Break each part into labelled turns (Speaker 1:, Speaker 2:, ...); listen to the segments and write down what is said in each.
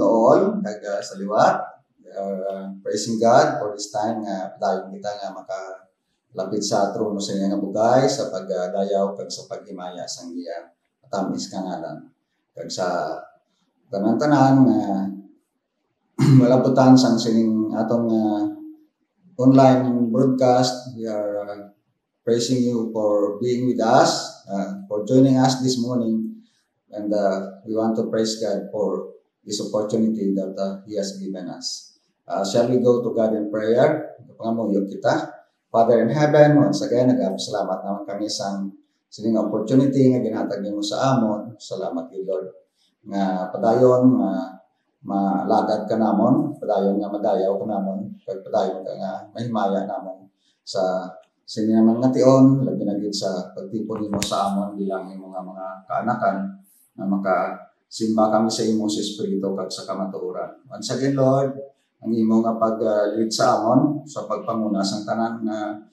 Speaker 1: all, sa liwat. Praising God for this time nga padayon kita nga makalapit sa trono sa iya nga bugay sa pagdayaw kag sa paghimaya sang iya matamis nga ngalan. Kag sa tanan-tanan nga malabutan sang sining atong online broadcast. We are praising you for being with us, for joining us this morning, and we want to praise God for this opportunity that He has given us. Shall we go to God in prayer? Pangamuyo kita. Father in heaven, once again, nagpasalamat naman kami sa sining opportunity nga ginhatag nimo sa amon. Salamat kay Lord. Nga padayon malagad ka namon, padayon nga madayaw ka namon, kag padayon ka nga mahimaya namon sa siniman nga tion, labi na gid sa pagtipon nimo sa amon bilang imo nga mga kaanakan na makasimba kami sa imo sa Espiritu kag sa kamatuoran. Once again, Lord, ang imo nga pag-lead sa amon sa pagpanguna sang tanan nga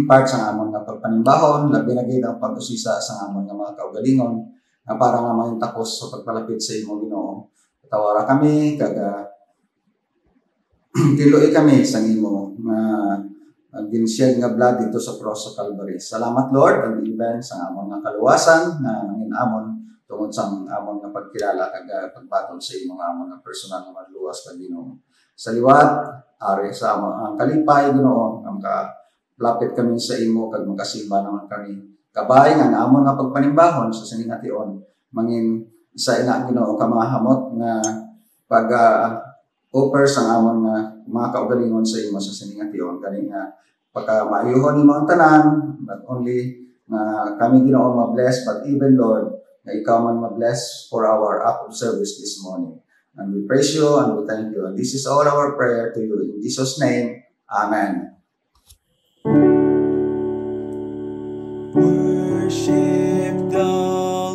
Speaker 1: part sa amon nga pagpanimbahon, labi na gid ang pag-usisa sa amon nga mga kaugalingon na para nga mahintakos sa pagpalapit sa imo, Ginoo. Tawara kami kag tiluoy kami sa imo nga ginshed nga blood dito sa cross sa Calvary. Salamat, Lord, and even sa amon nga kaluwasan na nangin amon tungod sa amon nga pagkilala kag pagbatol sa imong amon nga personal nga magluwas kag Ginoo. Sa liwat ari sa amon ang kalipay, Ginoo, ang kalapit kami sa imo kag makasimba naman kami. Kabay nga amon nga pagpanimbahon sa sining ation mangin isa ina, Ginoo, kamahamot nga pag offer sa amon nga mga kaugalingon sa imo sa sining ation kani nga pagka maayuhon nimo ang tanan, not only na kami, Ginoo, ma-bless, but even, Lord, na ikaw man ma-bless for our act of service this morning. And we praise you and we thank you. And this is all our prayer to you. In Jesus' name, Amen.
Speaker 2: Worship the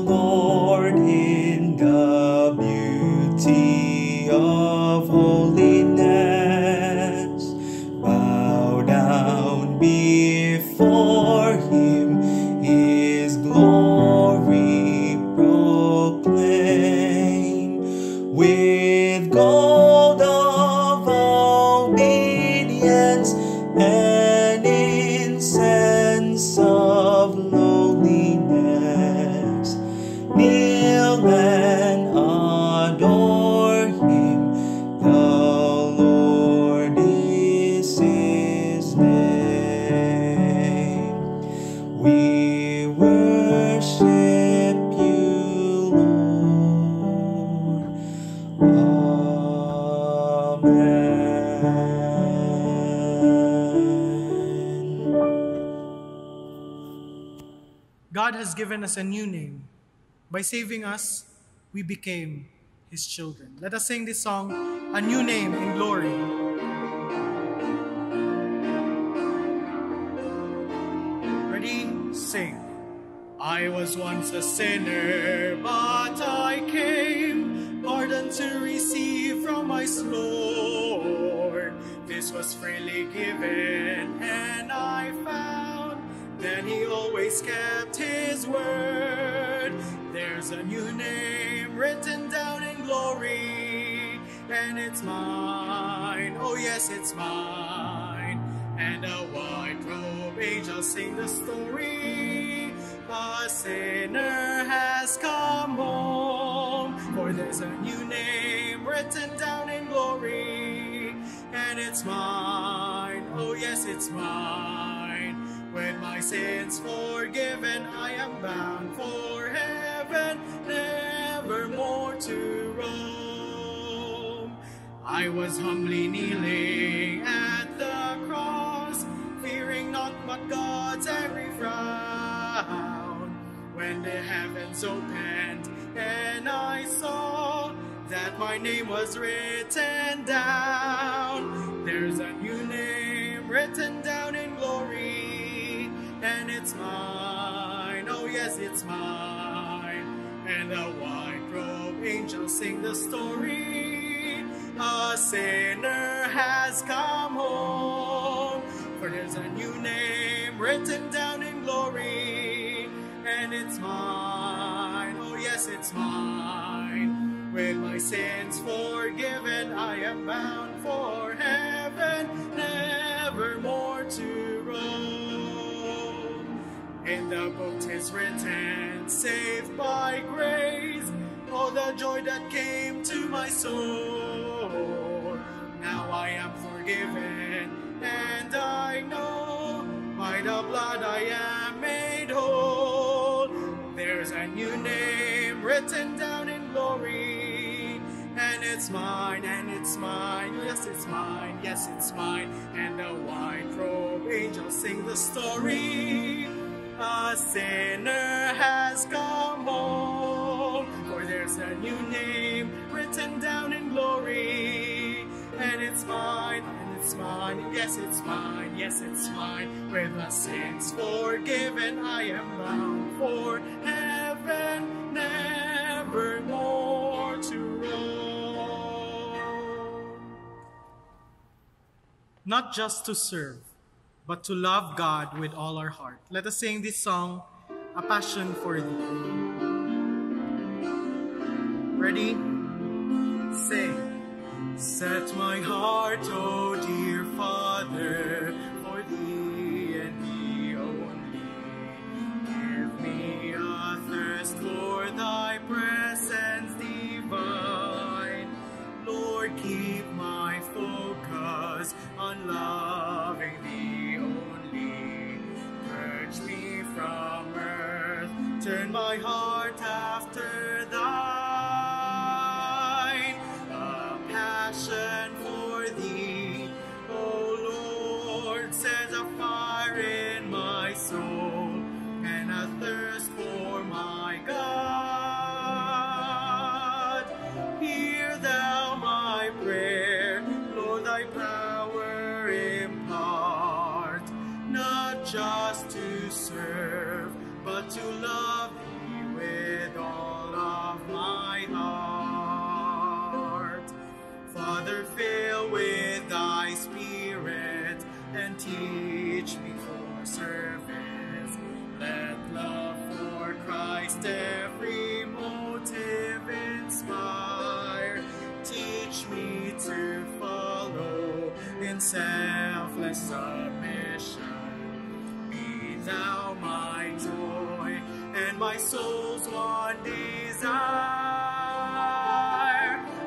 Speaker 2: Lord in the beauty of holiness. Bow down before Him, His glory proclaim. With gold of obedience and incense of lowliness, kneel and adore Him. The Lord is His name. We worship you, Lord. Amen.
Speaker 3: God has given us a new name. By saving us, we became His children. Let us sing this song, A New Name in Glory. Ready? Sing. I was once a sinner, but I came, pardon to receive from my Lord. This was freely given, and I found that He always kept His word. There's a new name written down in glory, and it's mine. Oh yes, it's mine. And a white robe angels sing the story. A sinner has come home, for there's a new name written down in glory, and it's mine. Oh yes, it's mine. When my sins forgiven, I am bound for heaven, never more to roam. I was humbly kneeling at the cross, fearing not but God's angry frown, when the heavens opened and I saw that my name was written down. There's a new name written down in glory, and it's mine. Oh yes, it's mine. And the white robe angels sing the story. A sinner has come home, for there's a new name written down in glory, and it's mine. Oh yes, it's mine. With my sins forgiven, I am bound for heaven, never more to roam. In the book 'tis written, saved by grace, all the joy that came to my soul. Now I am forgiven, and I know by the blood I am made whole. There's a new name written down in glory, and it's mine, and it's mine, yes it's mine, yes it's mine. And the white-robed angels sing the story. A sinner has come home, for there's a new name written down in glory, and it's mine, and it's mine, yes it's mine, yes it's mine. With my sins forgiven, I am bound for heaven, never more to roam. Not just to serve, but to love God with all our heart. Let us sing this song, A Passion for Thee. Ready? Sing. Set my heart, oh dear Father, for Thee and Thee only. Give me a thirst for Thy presence divine. Lord, keep my focus on loving Thee only. Purge me from earth, turn my heart after Thine. A passion for Thee, O Lord, set a fire in my soul, and a thirst for my God. Hear Thou my prayer, Lord, Thy power impart, not just to serve, but to love Thee with all of my heart. Father, fill with Thy Spirit, and teach me for service. Let love for Christ every motive inspire. Teach me to follow in selfless submission. Be Thou my joy and my soul's one desire.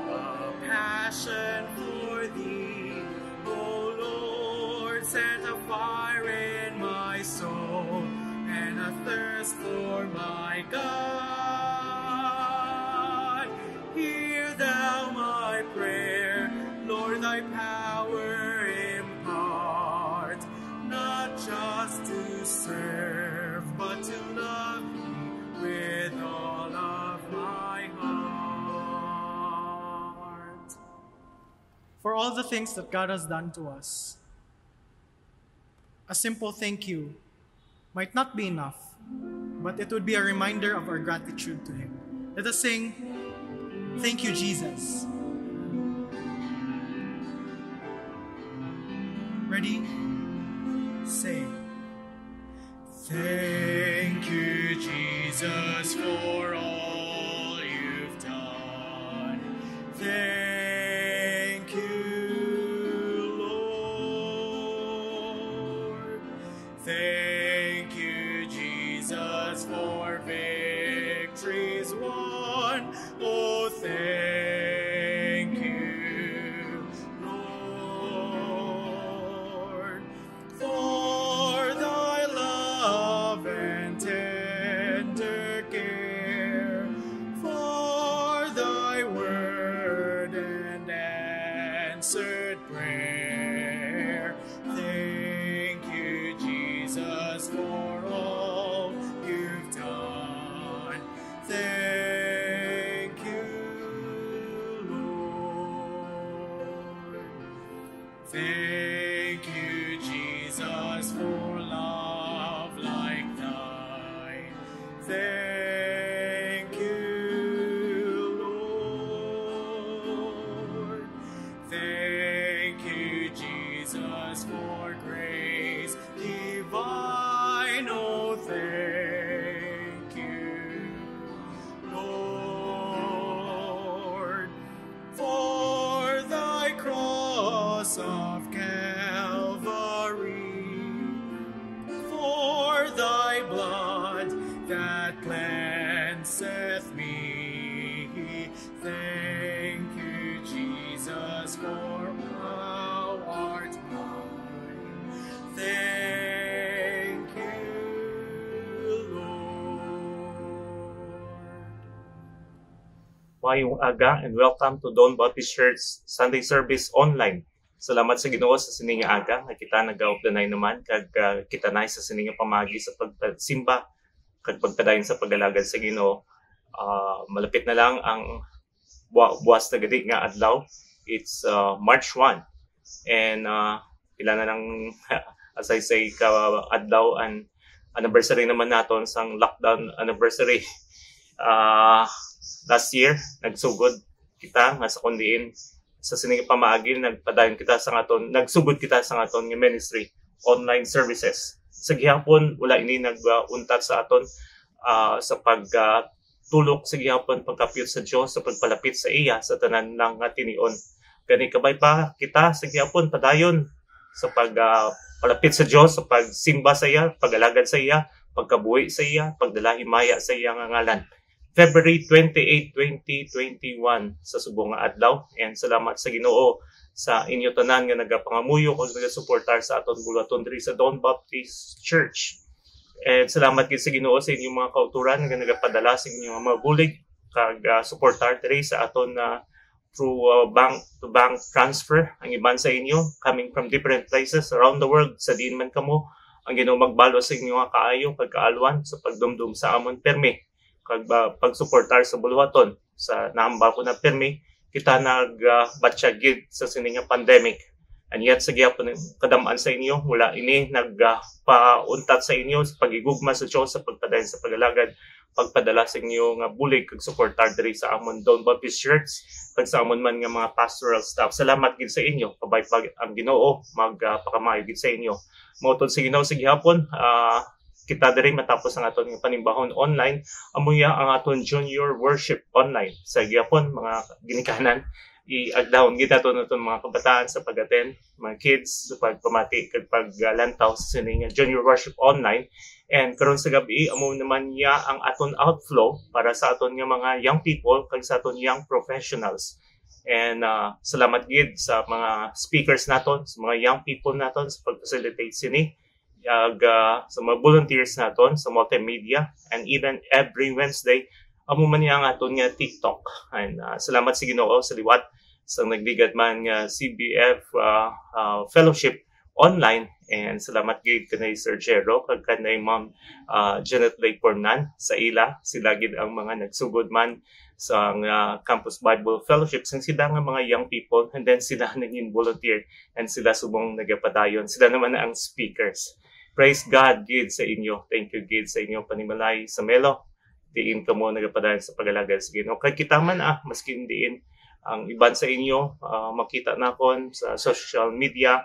Speaker 3: A passion for Thee, O Lord, set a fire in my soul, and a thirst for my God. Hear Thou my prayer, Lord, Thy power impart, not just to serve, but to love Thee with all of my heart. For all the things that God has done to us, a simple thank you might not be enough, but it would be a reminder of our gratitude to Him. Let us sing, Thank You, Jesus. Ready? Say, thank you, Jesus, for all You've done. Thank you, Lord. Thank you, Jesus, for victories won. Oh, thank you, Lord, for Thy love and tender care, for Thy word and answered prayer. Thank you, Jesus, for all You've done. Thank you, Lord. Thank you, Jesus, for love like Thine. Thank you, Lord. Thank you, Jesus, for grace divine. Oh, thy blood that cleanseth me. Thank you, Jesus, for thou art mine. Thank you, Lord.
Speaker 4: Mayong aga and welcome to Dawn Baptist Church Sunday Service Online. Salamat sa Ginoo sa sininga aga nga kita nagaupdanay naman kag kita nay sa sininga pamagi sa pagsimba kag pagpadayon sa pagalagad sa Ginoo. Malapit na lang ang buwas na gadi nga adlaw. It's March 1 and pila na lang as I say ka adlaw and anniversary naman naton sang lockdown anniversary. Last year nagsugod kita nga sa kundiin sa sining pamaagi nagpadayon kita sa aton nagsugod kita sa aton nga ministry online services sa gihapon wala ini naguntat sa aton sa pagtulok sa gihapon pagkapyot sa Dios sa pagpalapit sa iya sa tanan ng tinion gani kabay pa kita sa gihapon padayon sa pagpalapit sa Dios sa pagsimba sa iya pagalagad sa iya pagkabuhi sa iya pagdala himaya sa iya nga ngalan. February 28, 2021 sa subong nga adlaw and salamat sa Ginoo sa inyo tanan nga nagapangamuyo ug nagasuportar sa aton bulaton diri sa Dawn Baptist Church. And salamat gid sa Ginoo sa inyong mga kauturan nga nagapadala sa inyong mga bulig kag suportar diri sa aton through bank to bank transfer ang iban sa inyo coming from different places around the world sa diin man kamo ang Ginoo magbalo sa inyong mga kaayo pagkaalwan sa pagdumdum sa amon permi kag pagsuportar sa buluhaton sa naamba ko na permi kita nagbatsyagid sa sininga pandemic and yet sa gihapon kadam-an sa inyo wala ini nagpauntat sa inyo sa pagigugma sa Dios sa pagpadayon sa pagalagad pagpadala sa inyo nga bulig kag suportar diri sa amon Dawn Baptist Church kag sa amon man nga mga pastoral staff. Salamat gid sa inyo kabay pag ang Ginoo magpakamayo gid sa inyo mautod sa Ginoo sa gihapon kita diri matapos ang aton panimbahon online amuya ang aton junior worship online sa gihapon mga ginikanan i-agdahon gid naton mga kabataan sa pag-attend mga kids sa pagpamati kag paglantaw sa sining junior worship online and karon sa gabi amo naman niya ang aton outflow para sa aton nga mga young people kag sa aton young professionals and salamat gid sa mga speakers naton sa mga young people naton sa pag-facilitate sini sa mga volunteers naton sa multimedia and even every Wednesday amo man niya ang aton nga TikTok and salamat sa Ginoo sa liwat sa nagbigat man nga CBF fellowship online and salamat gid kanay Sir Jero kag kanay Ma'am Janet Lay Pornan sa ila sila gid ang mga nagsugod man sa Campus Bible Fellowship sang sila nga mga young people and then sila naging volunteer and sila subong nagapadayon sila naman ang speakers. Praise God, gid sa inyo. Thank you, gid sa inyo panimalay sa Melo. Diin ka mo nagapadayon sa pagalagad sa Ginoo. Kay kita man maskin diin ang iban sa inyo, makita na kon sa social media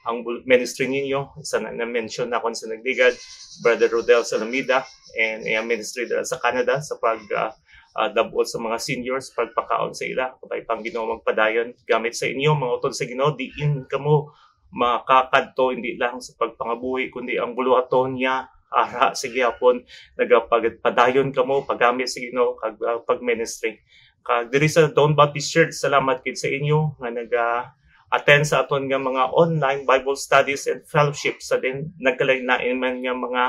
Speaker 4: ang ministry ninyo. Isa na-mention na kon sa nagdigad, Brother Rodel Salamida and ang ministry dala sa Canada sa dabot sa mga seniors, pagpakaon sa ila. Kapay pang Ginoo magpadayon gamit sa inyo, mga utod sa Ginoo, diin ka mo makakadto hindi lang sa pagpangabuhi kundi ang buluhaton niya ara sa gihapon nagapagpadayon kamo paggamit sa Ginoo kag pag-ministry kag diri sa Dawn Baptist Church salamat gid sa inyo nga attend sa aton nga mga online Bible studies and fellowship sa din nagkalain-lain man nga mga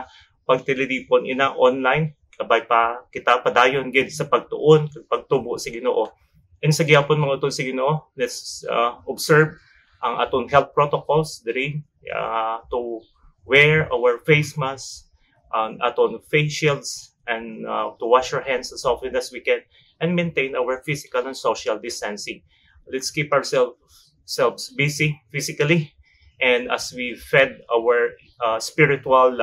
Speaker 4: pagtililipon ina online kabay pa kita padayon gid sa pagtuon kag pagtubo sa Ginoo and sa gihapon mga utod sa Ginoo let's observe ang aton health protocols diri to wear our face mask, aton face shields, and to wash our hands as often as we can, and maintain our physical and social distancing. Let's keep ourselves busy physically, and as we fed our spiritual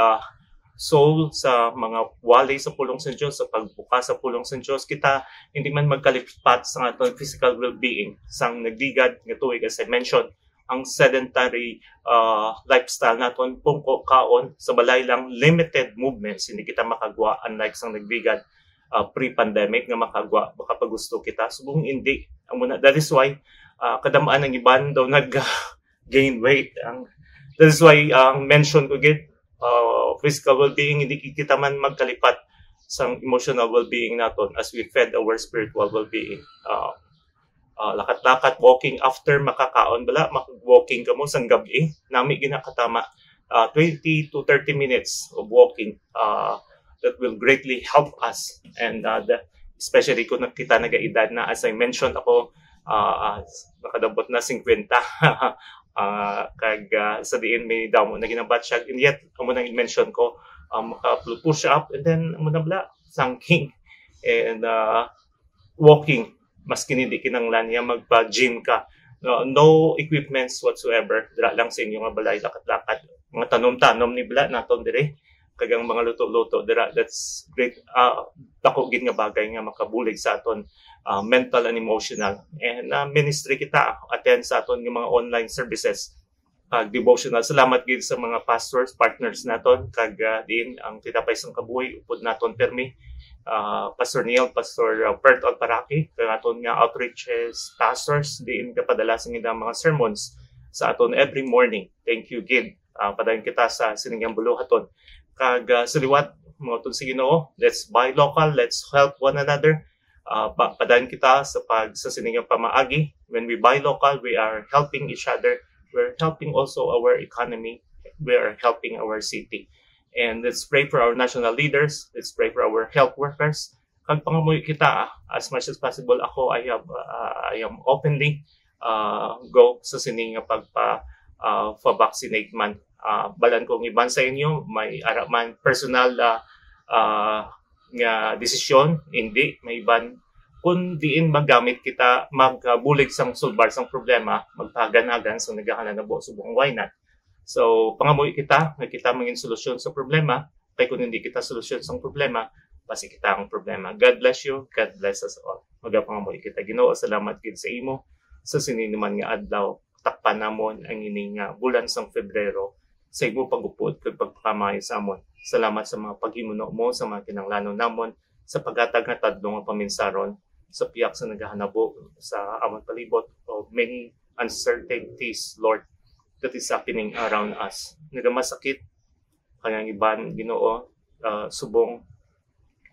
Speaker 4: soul sa mga walay sa pulong sa Diyos, sa pagbuka sa pulong sa Diyos, kita hindi man magkalipat sa aton physical well-being. Sang nagdigad nga tuig, as I mentioned, ang sedentary lifestyle naton pungko kaon sa balay lang limited movements, hindi kita makagwa unlike sang nagdigad pre-pandemic nga makagwa, baka pagusto kita. Subong hindi. That is why kadamaan ang iban daw nag-gain weight. That is why mention ko gid physical well-being, hindi kita man magkalipat sa emotional well-being naton as we fed our spiritual well-being. Lakat-lakat, walking after makakaon, bala, walking ka mo sang gabi, nami ginakatama 20 to 30 minutes of walking that will greatly help us. And especially kung kita nag-edad na, as I mentioned ako, nakadabot na 50. Sa diin may damo na ginabat siya. And yet, amo nang mention ko, push up, and then amo na bala, sanking, and walking. Mas kinindi kinanglan niya magpa-gym ka. No equipments whatsoever. Dira lang sa inyo nga balay, lakat-lakat. Mga tanom-tanom ni bala naton dire. Kagang mga luto-luto dira. That's great. Dako gid nga bagay nga makabulig sa aton mental and emotional. And ministry kita attend sa aton nga mga online services. Devotional. Salamat gid sa mga pastors, partners naton. Kag din ang tinapay sang kabuhi upod naton permi. Pastor Neil, Pastor Bert Alparaki, aton nga outreaches, pastors, diin kapadala sa mga sermons sa aton every morning. Thank you, Gid. Padayon kita sa Siningang Buluhaton. Kag sa liwat, mga tun sa Ginoo, let's buy local, let's help one another. Padayon kita sa Siningang Pamaagi. When we buy local, we are helping each other. We're helping also our economy. We are helping our city. And let's pray for our national leaders. Let's pray for our health workers. Kag pangamuy kita, as much as possible, ako I am openly go sa sining pagpa-vaccinate man. Balan kong iban sa inyo, may araman personal nga desisyon, hindi may iban kung diin magamit kita magbulig sang sulbar sang problema, magpaganagan sa nagahanabo subong why not. So, pangamuy kita, nga kita mangin solusyon sa problema, kay kung hindi kita solusyon sa problema, pasi kita ang problema. God bless you, God bless us all. Magapangamuy kita. Ginoo, salamat gid sa imo, sa sininuman nga adlaw, takpan namon ang ining bulan sang Febrero, sa imo pagupod, kag pagpakamay sa amon. Salamat sa mga paghimuno mo, sa mga kinanglanon namon, sa paghatag nga tadlo nga paminsaron, sa piyak sa nagahanabo, sa amon palibot, of many uncertainties, Lord, that is happening around us. Nagamasakit, kanyang iban, Ginoo, subong,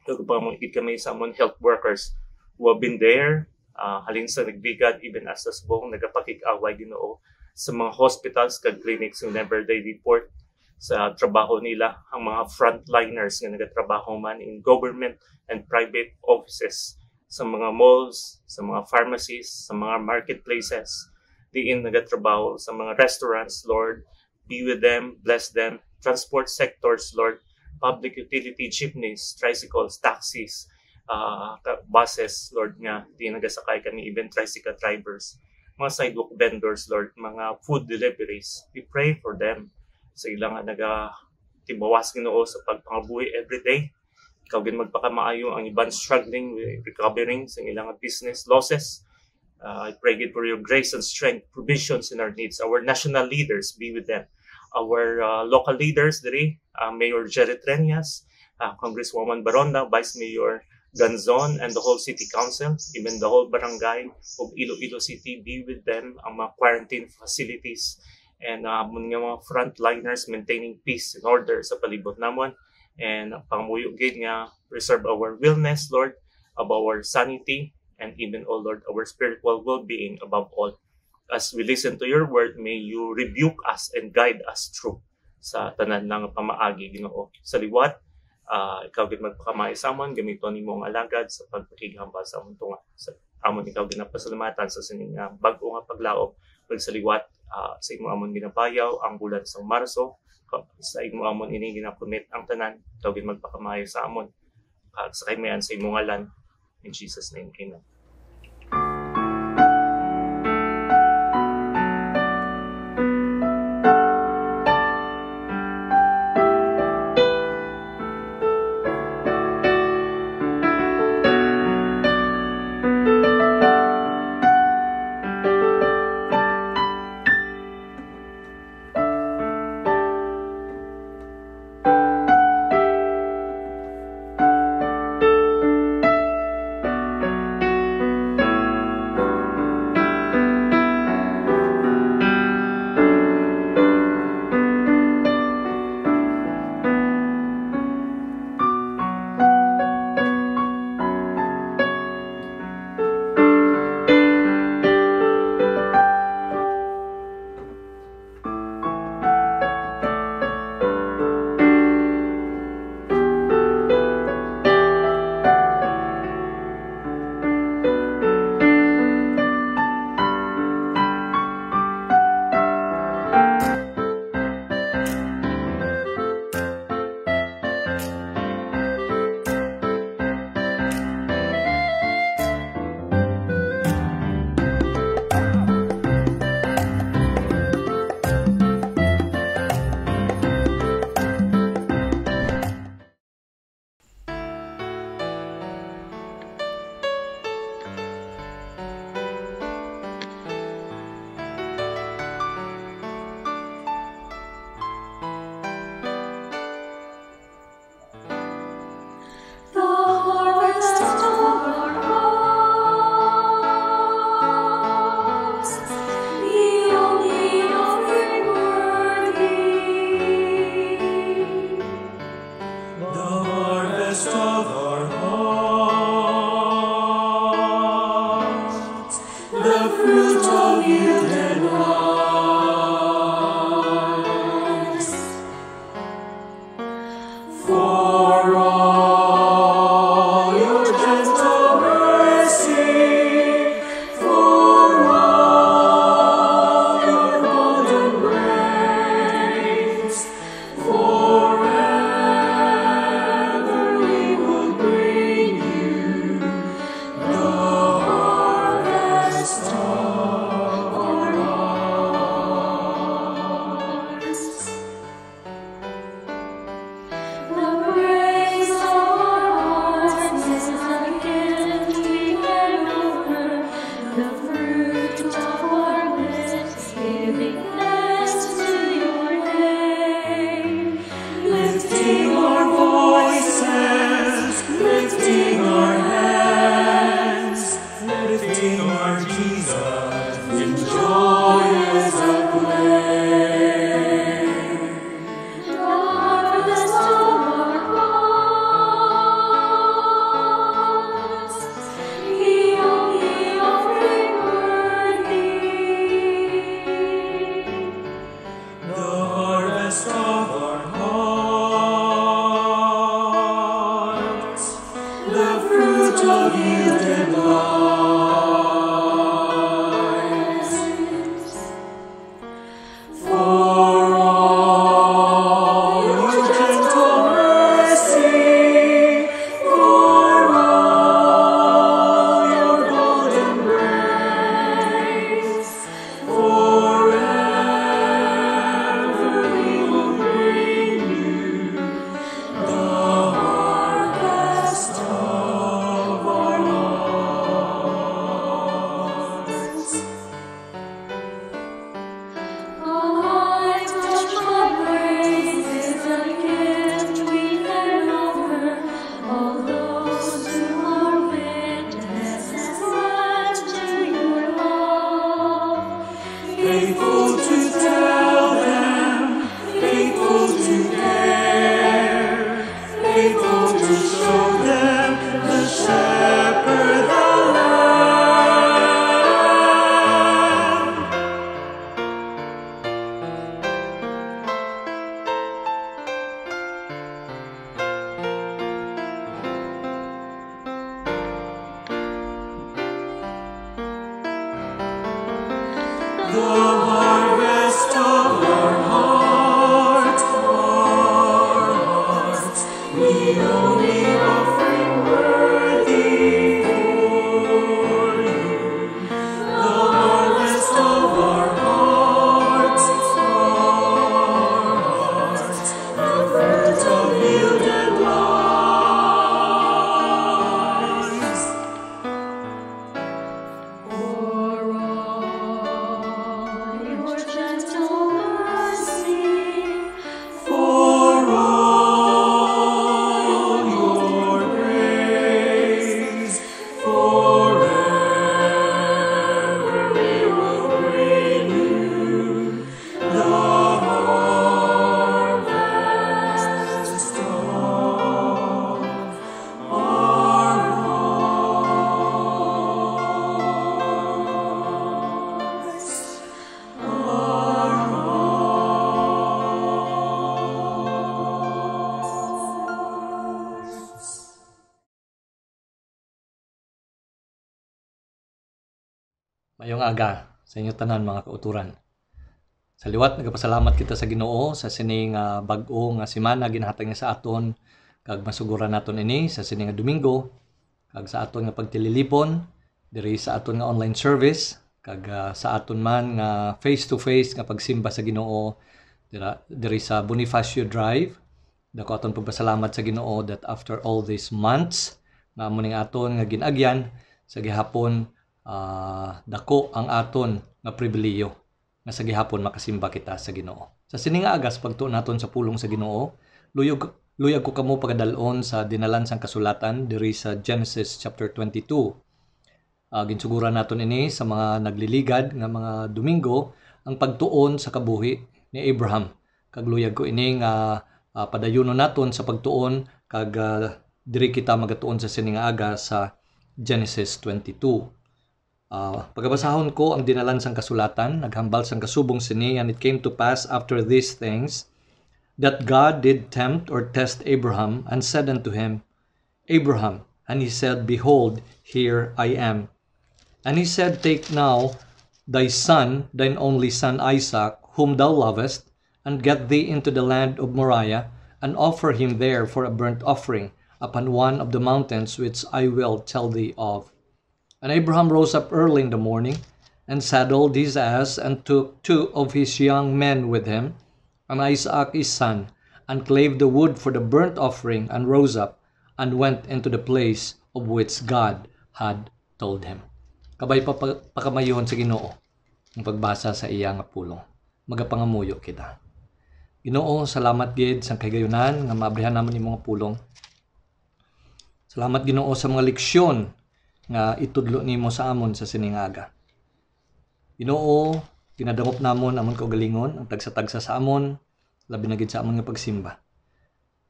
Speaker 4: nagpamungkit kami sa among health workers who have been there, halin sa nagbigat, even as sa subong, nagapakik-away, Ginoo, sa mga hospitals, kag clinics who never they report sa trabaho nila, ang mga frontliners nga nagatrabaho man in government and private offices, sa mga malls, sa mga pharmacies, sa mga marketplaces, diin nagatrabaho sa mga restaurants, Lord, be with them, bless them. Transport sectors, Lord, public utility, jeepneys, tricycles, taxis, buses, Lord, nga di nagasakay kami, even tricycle drivers, mga sidewalk vendors, Lord, mga food deliveries. We pray for them. Sa ilang nagatibawas, Ginoo, sa pagpangabuhi everyday. Ikaw din magpakamaayo ang iban struggling with recovering sa ilang business losses. I pray God for your grace and strength, provisions in our needs. Our national leaders, be with them. Our local leaders, Mayor Jerry Treñas, Congresswoman Baronda, Vice Mayor Ganzon, and the whole City Council, even the whole barangay of Iloilo City, be with them. Ang mga quarantine facilities and mga frontliners maintaining peace and order sa palibot namon. And pangmuyog gid nga preserve our wellness, Lord, of our sanity, and even, oh Lord, our spiritual well-being above all. As we listen to your word, may you rebuke us and guide us through sa tanan ng pamaagi, Ginoo. Sa liwat, ikaw gid magpakamay sa amon, gamiton nimo ang alagad sa pagpakigihambal sa amon tunga. Sa amon ikaw ginapasalamatan sa sining bag-o nga paglaom, ug sa liwat sa imo amon ginapayaw ang bulan sa Marso, sa imo amon ini ginakomit ang tanan, ikaw gid magpakamay sa amon. Sa kaymayan sa imo ngalan. In Jesus' name, amen.
Speaker 2: harvest of our hearts, the fruit of yielded lives. For all your gentle mercy, for all your golden grace, forever we will bring you the harvest of our hearts.
Speaker 5: The praise of our hearts is a gift we can offer, the fruit of our lips, giving thanks to your name.
Speaker 2: Lifting our voices, lifting our hands, lifting our Jesus in joyous acclaim.
Speaker 5: The harvest of our hearts, the only offering worthy.
Speaker 2: The harvest of our hearts, the fruit of yielded lives. For all your gentle mercy, for all your golden grace, forever we will bring you the harvest of our hearts.
Speaker 5: A heart touched by praise is a gift we can offer. All those who are witnesses led to your love.
Speaker 2: Faithful to tell them, faithful to dare, faithful to show them the shepherd, the lamb. The harvest of our hearts, the only offering worthy for you. The harvest of our hearts, the fruit of yielded lives.
Speaker 5: For all your gentle mercy,
Speaker 2: For all your grace, forever we will bring you the harvest of our hearts.
Speaker 6: Mayong aga sa inyo tanan mga kauturan. Sa liwat nagapasalamat kita sa Ginoo sa sining bag-o nga semana ginahatag niya sa aton kag masuguran naton ini sa sining Domingo kag sa aton nga pagtililipon diri sa aton nga online service kag sa aton man nga face to face nga pagsimba sa Ginoo diri sa Bonifacio Drive. Dako aton pagpasalamat sa Ginoo that after all these months nga amo ning aton nga ginagyan sa gihapon dako ang aton nga pribilehiyo nga sa gihapon makasimba kita sa Ginoo. Sa sining agas pagtuon naton sa pulong sa Ginoo, luyag ko kamo pagadalon sa dinalan sang kasulatan diri sa Genesis chapter 22. Ginsuguran naton ini sa mga nagliligad nga mga Domingo ang pagtuon sa kabuhi ni Abraham. Kag luyag ko ini nga padayunon naton sa pagtuon kag diri kita magatuon sa sining aga sa Genesis 22. Pagkabasahon ko ang dinalan sang kasulatan, naghambal sang kasubong sini, and it came to pass after these things that God did tempt or test Abraham, and said unto him, Abraham. And he said, Behold, here I am. And he said, Take now thy son, thine only son Isaac, whom thou lovest, and get thee into the land of Moriah, and offer him there for a burnt offering upon one of the mountains which I will tell thee of. And Abraham rose up early in the morning, and saddled his ass, and took 2 of his young men with him, and Isaac his son, and clave the wood for the burnt offering, and rose up, and went into the place of which God had told him. Kabay pakamayon sa Ginoo ang pagbasa sa iya nga pulong. Magapangamuyo kita. Ginoo, salamat gid sa kagayunan nga maabrihan namon imong pulong. Salamat Ginoo sa mga leksyon nga itudlo nimo sa amon sa sining aga. Ginoo, ginadangop namon amon kaugalingon ang tagsa-tagsa sa amon, labi na gid sa amon nga pagsimba.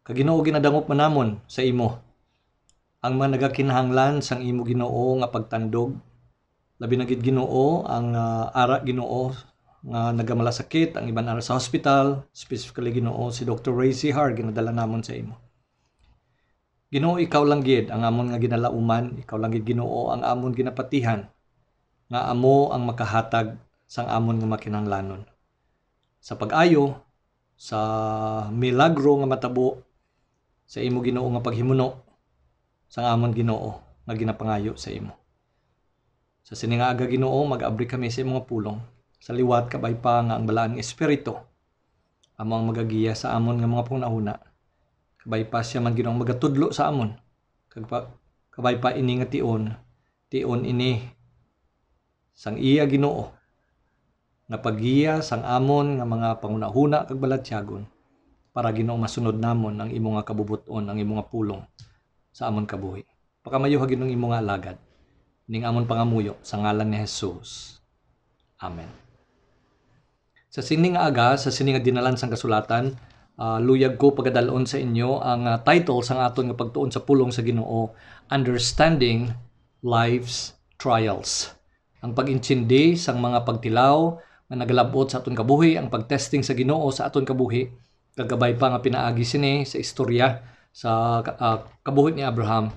Speaker 6: Kag Ginoo, ginadangop man namon sa imo ang mga nagakinahanglan sang imo Ginoo nga pagtandog. Labi na gid Ginoo ang ara Ginoo nga nagamalasakit ang iban ara sa hospital, specifically Ginoo si Dr. Ray Zihar ginadala namon sa imo. Ginoo, ikaw lang gid ang amon nga ginalauman, ikaw lang gid Ginoo ang amon ginapatihan nga amo ang makahatag sang amon nga makinahanglanon. Sa pag-ayo, sa milagro nga matabo sa imo Ginoo nga paghimuno sang amon Ginoo nga ginapangayo sa imo. Sa sining aga Ginoo, mag-abri kami sa imong pulong. Sa liwat kabay pa nga ang balaan nga espiritu amo ang magagiya sa amon nga mga pangunahuna. Kabay pa siya man Ginoong magatudlo sa amon. Kabay pa ini nga tion ini sang iya Ginoo nga paggiya sang amon nga mga pangunahuna kag balatyagon para Ginoo masunod namon ang imo nga kabubuton, ang imo nga pulong sa amon kabuhi. Pakamayo ha Ginoong imo nga alagad ning amon pangamuyo sa ngalan ni Jesus. Amen. Sa sining aga, sa sining dinalan sang kasulatan, luyag ko pagadalon sa inyo ang title sang aton nga pagtuon sa pulong sa Ginoo, Understanding Life's Trials. Ang pag-intindi sang mga pagtilaw nga nagalabot sa aton kabuhi, ang pagtesting sa Ginoo sa aton kabuhi, kagabay pa nga pinaagi sini sa istorya sa kabuhi ni Abraham,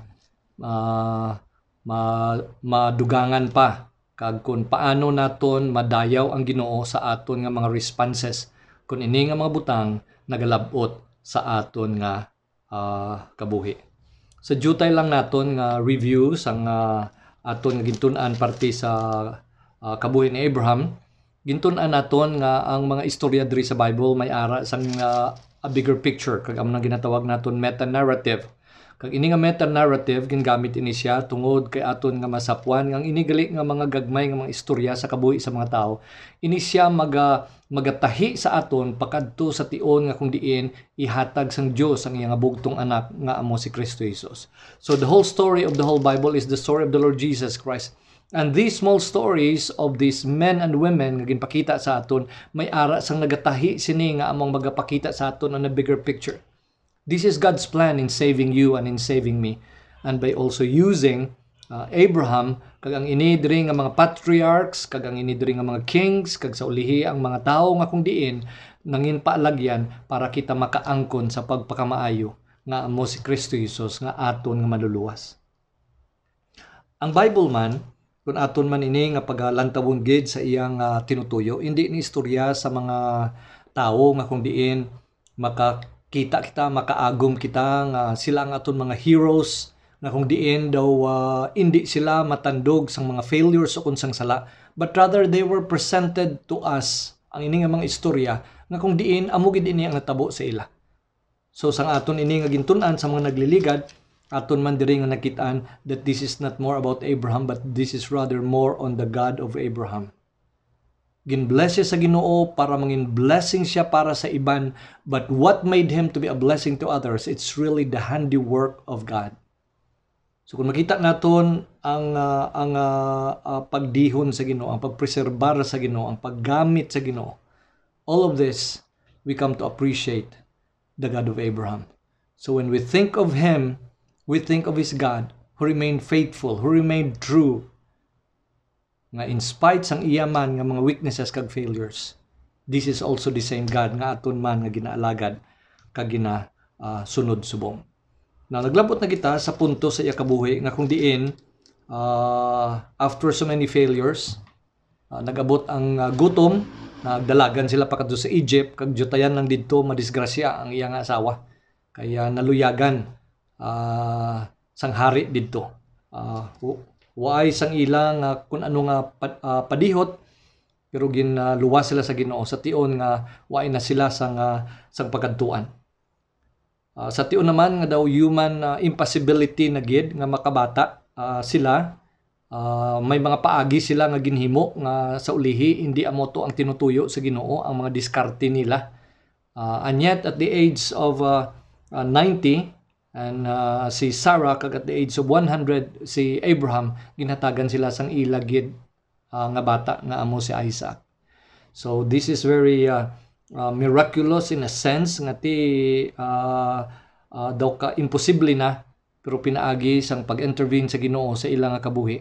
Speaker 6: madugangan pa kag kung paano naton madayaw ang Ginoo sa aton nga mga responses kung ini nga mga butang nagalabot sa aton nga kabuhi. Sa jutay lang naton nga review sang aton nga gintun-an parte sa kabuhi ni Abraham, gintun-an naton nga ang mga istorya diri sa Bible may ara sang a bigger picture kag amo nang ginatawag naton meta-narrative. Kag ini nga meta-narrative gingamit ini siya tungod kay aton nga masapwan nga ini gali nga mga gagmay nga mga istorya sa kabuhi sa mga tao, ini siya magatahi sa aton pakadto sa tion nga kung diin ihatag sang Dios ang iyang bugtong anak nga amo si Kristo Jesus. So the whole story of the whole Bible is the story of the Lord Jesus Christ. And these small stories of these men and women nga ginpakita sa aton may ara sang nagatahi sini nga among magapakita sa aton on a bigger picture. This is God's plan in saving you and in saving me. And by also using Abraham, kag ang inidiri nga mga patriarchs, kag ang inidiri nga mga kings, kag sa ulihi ang mga tao nga kung diin, nangin paalagyan para kita makaangkon sa pagpakamaayo nga amo si Kristo Jesus nga aton nga maluluwas. Ang Bible man, kung aton man ini nga pagalantawon gid sa iyang tinutuyo, hindi ni istorya sa mga tao nga kung diin makakita kita, makaagom kita nga sila ang aton mga heroes na kung diin daw hindi sila matandog sang mga failures o kunsang sala, but rather they were presented to us ang ini nga mga istorya nga kung diin amo gid ini ang natabo sa ila. So sang aton ini nga gintun-an sa mga nagliligad, aton man diri nga nakitaan that this is not more about Abraham but this is rather more on the God of Abraham. Ginbless siya sa Ginoo para mangin blessing siya para sa iban, but what made him to be a blessing to others? It's really the handiwork of God. So kung makita naton ang pagdihon sa Ginoo, ang pagpreserbar sa Ginoo, ang paggamit sa Ginoo, all of this we come to appreciate the God of Abraham. So when we think of him, we think of His God who remained faithful, who remained true, nga in spite sang iya man nga mga weaknesses kag failures, this is also the same God nga aton man nga ginaalagad kag sunod subong. Now, naglabot na kita sa punto sa iya kabuhi nga kung diin after so many failures, nagabot ang gutom, nagdalagan sila pakadto sa Egypt, kag jutayan lang didto madisgrasya ang iyang asawa. Kaya naluyagan sang hari didto. Waay sang ilang kung ano nga padihot, pero luwas sila sa Ginoo sa tion nga waay na sila sang pagadtuan. Sa tion naman nga daw human impossibility na gid nga makabata sila, may mga paagi sila nga ginhimo nga sa ulihi hindi amo to ang tinutuyo sa Ginoo, ang mga diskarte nila. And yet at the age of 90 and si Sarah kag at the age of 100 si Abraham, ginhatagan sila sang ilagid nga bata nga amo si Isaac. So this is very miraculous in a sense nga ti daw ka imposible na, pero pinaagi sang pag-intervene sa Ginoo sa ilang nga kabuhi,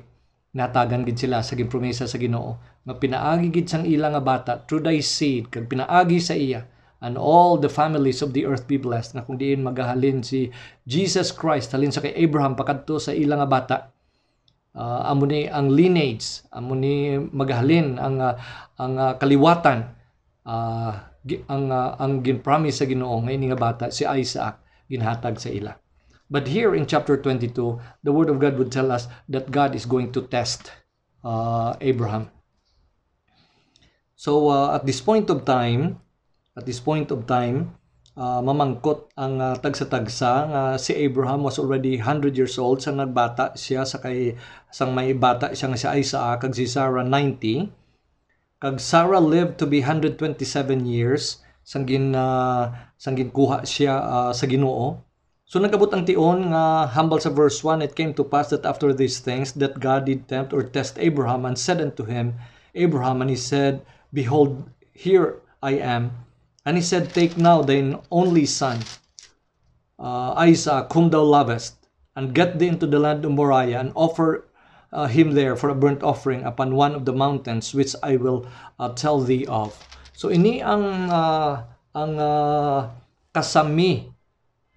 Speaker 6: natagan gid sila sa ginpromesa sa Ginoo nga pinaagi gid sang ilang nga bata through thy seed, kag pinaagi sa iya and all the families of the earth be blessed, nga kung diin magahalin si Jesus Christ halin sa kay Abraham pakadto sa ilang nga bata, amo ni ang lineage, amo ni magahalin ang kaliwatan, ang ginpromise sa Ginoo nga ini nga bata si Isaac ginhatag sa ila. But here in chapter 22, the word of God would tell us that God is going to test Abraham. So at this point of time, mamangkot ang tagsa-tagsa nga si Abraham was already 100 years old sang nagbata siya sang may bata siya nga si Isaac, kag si Sarah 90. Kag Sarah lived to be 127 years sang ginkuha siya sa Ginoo. So nagabot ang tion nga humble sa verse 1, it came to pass that after these things that God did tempt or test Abraham and said unto him, Abraham, and he said, Behold, here I am. And he said, Take now thine only son, Isaac, whom thou lovest, and get thee into the land of Moriah, and offer him there for a burnt offering upon one of the mountains which I will tell thee of. So ini ang kasami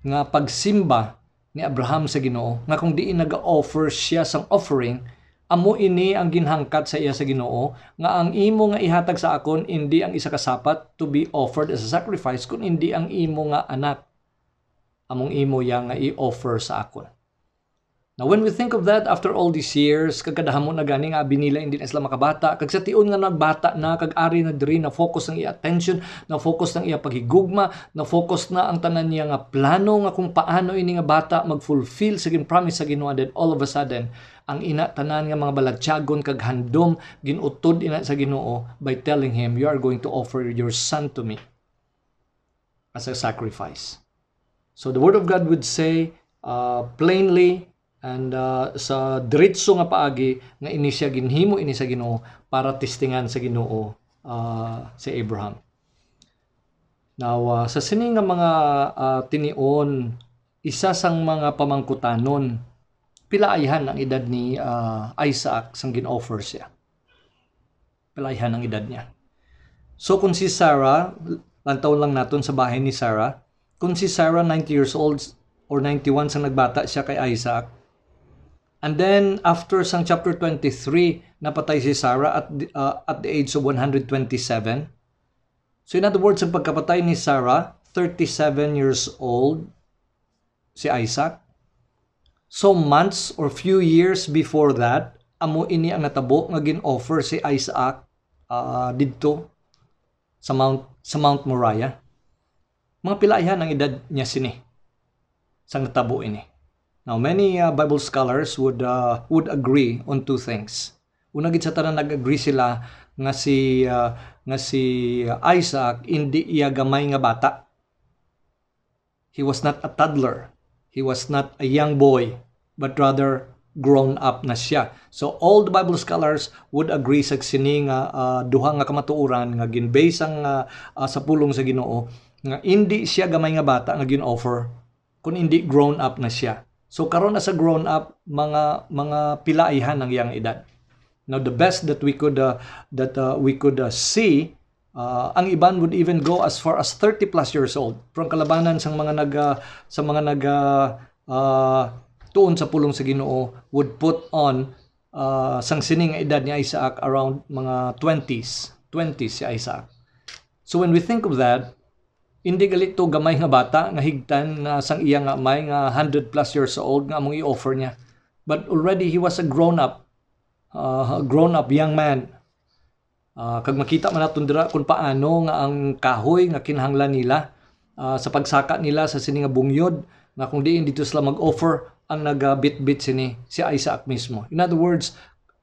Speaker 6: nga pagsimba ni Abraham sa Ginoo, nga kung diin nag-offer siya sang offering, amo ini ang ginhangkat sa iya sa Ginoo, nga ang imo nga ihatag sa akon hindi ang isa ka sapat to be offered as a sacrifice, kun hindi ang imo nga anak, among imo yang nga i-offer sa akon. Now when we think of that after all these years, kagkadahamon na gani nga binila hindi na sila makabata, kag sa tion nga nagbata na, kag ari na diri na focus ang iya attention, na focus ng iya paghigugma, na focus na ang tanan niya nga plano nga kung paano ini nga bata mag-fulfill sa gin-promise sa Ginoo, and then all of a sudden ang ina tanan nga mga balagsyagon kag handom ginutod ina sa Ginoo by telling him, you are going to offer your son to me as a sacrifice. So the word of God would say plainly and sa diretso nga paagi nga ini siya ginhimo ini sa Ginoo para testingan sa Ginoo si Abraham. Now sa sini nga mga tinion, isa sang mga pamangkutanon, pilaihan ang edad ni Isaac sang gin-offer siya. Pilaihan ang edad niya. So kung si Sarah, lantaw lang naton sa bahay ni Sarah, kung si Sarah 90 years old or 91 sang nagbata siya kay Isaac, and then after sang chapter 23 napatay si Sarah at the age of 127. So in other words, ang pagkapatay ni Sarah, 37 years old si Isaac. So months or few years before that, amo ini ang natabo nga gin-offer si Isaac didto sa Mount Moriah. Mga pilaihan ang edad niya sini sang natabo ini. Now, many Bible scholars would agree on two things. Una gid sa tanan nag-agree sila nga si Isaac hindi iya gamay nga bata. He was not a toddler. He was not a young boy, but rather grown up na siya. So all the Bible scholars would agree sa sini nga duha nga kamatuoran nga ginbase ang sa pulong sa Ginoo nga hindi siya gamay nga bata nga gin-offer, kun hindi grown up na siya. So karon as a grown up, mga pilaihan ang iyang edad. Now the best that we could see, ang iban would even go as far as 30 plus years old. From kalabanan sa mga nag tuon sa pulong sa Ginoo would put on sang sining edad ni Isaac around mga 20s si Isaac. So when we think of that, hindi galito gamay nga bata nga higtan na sang iya nga may nga 100 plus years old nga among i-offer niya. But already he was a grown up young man. Kag makita man naton dira kung paano nga ang kahoy nga kinahanglan nila sa pagsaka nila sa sini nga bungyod nga kung diin dito sila mag-offer ang nagabit-bit si Isaac mismo. In other words,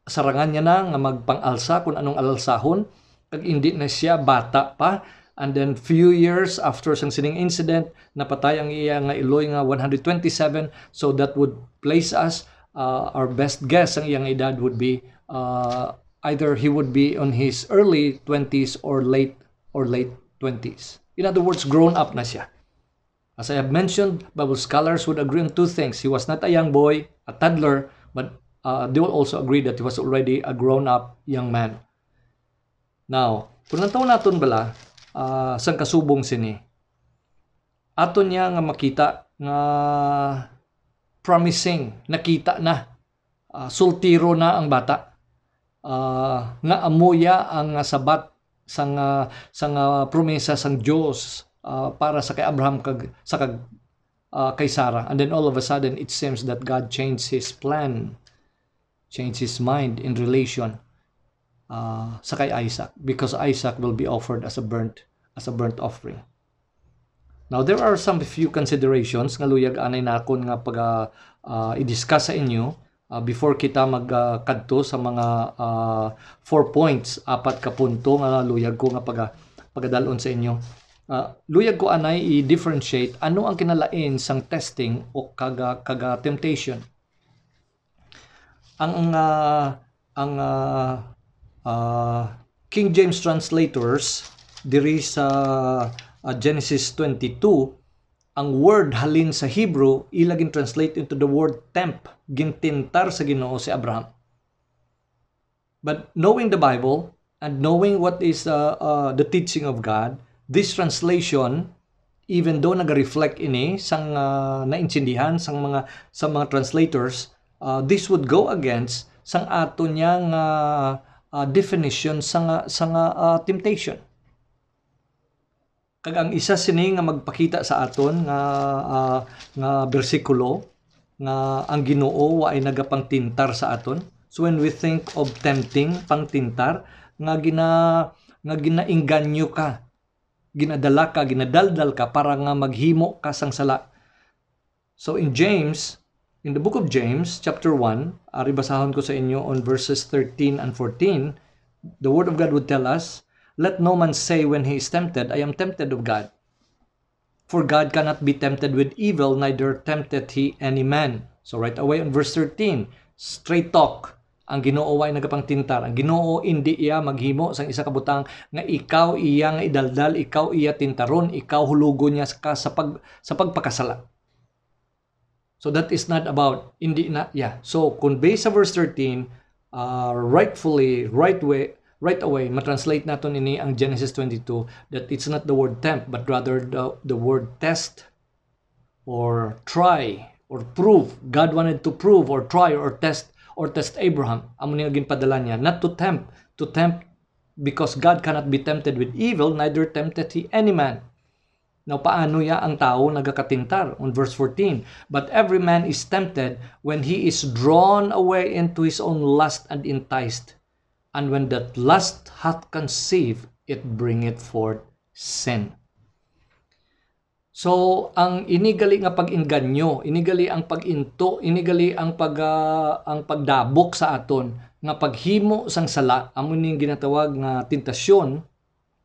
Speaker 6: sarangan niya na nga magpang-alsa kung anong alalsahon kag hindi na siya bata pa. And then few years after sang sining incident, napatay ang iya nga iloy nga 127. So that would place us, our best guess ang iyang edad would be either he would be on his early 20s or late 20s. In other words, grown up na siya. As I have mentioned, Bible scholars would agree on two things. He was not a young boy, a toddler, but they will also agree that he was already a grown up young man. Now, kung nantaw naton bala, sang kasubong sini, aton niya nga makita nga promising, nakita na, sultiro na ang bata, nga amuya ang sabat sang promesa sang Dios para sa kay Abraham kay Sarah. And then all of a sudden it seems that God changed his plan, changed his mind in relation sa kay Isaac, because Isaac will be offered as a burnt offering. Now there are some few considerations nga luyag anay nakon nga pag i-discuss sa inyo before kita magkadto sa mga 4 points, 4 ka punto nga luyag ko nga pagadalon sa inyo. Luyag ko anay i-differentiate ano ang kinalain sang testing o kaga temptation. Ang King James translators diri sa Genesis 22, ang word halin sa Hebrew ilagin translate into the word tempt, gintintar sa Ginoo si Abraham. But knowing the Bible and knowing what is the teaching of God, this translation, even though naga-reflect ini sang naintindihan sang mga translators, this would go against sang ato niyang definition sang temptation. Kag ang isa sini nga magpakita sa aton nga bersikulo nga ang Ginoo ay nagapangtintar sa aton. So when we think of tempting, pangtintar, nga ginainganyo ka, ginadala ka, ginadaldal ka para nga maghimo ka sang sala. So in the book of James, chapter 1, ari basahon ko sa inyo on verses 13 and 14, the word of God would tell us, "Let no man say when he is tempted, I am tempted of God. For God cannot be tempted with evil, neither tempteth he any man." So right away on verse 13, straight talk. Ang Ginoo ay nagapangtintar. Ang Ginoo hindi iya maghimo sang isa ka butang nga ikaw iya nga idaldal, ikaw iya tintaron, ikaw hulugon niya sa pagpakasala. So that is not about So kung based sa verse 13, right away matranslate naton ini ang Genesis 22 that it's not the word tempt but rather the word test or try or prove. God wanted to prove or try or test Abraham. Amo niya ginpadala niya not to tempt because God cannot be tempted with evil, neither tempteth he any man. Now paano ya ang tao nagakatintar? On verse 14, "But every man is tempted when he is drawn away into his own lust and enticed. And when that lust hath conceived, it bringeth forth sin." So ang inigali nga pag-inganyo, inigali ang pag-into, inigali ang pagdabok sa aton nga paghimo sang sala, amo ning ginatawag nga tentasyon,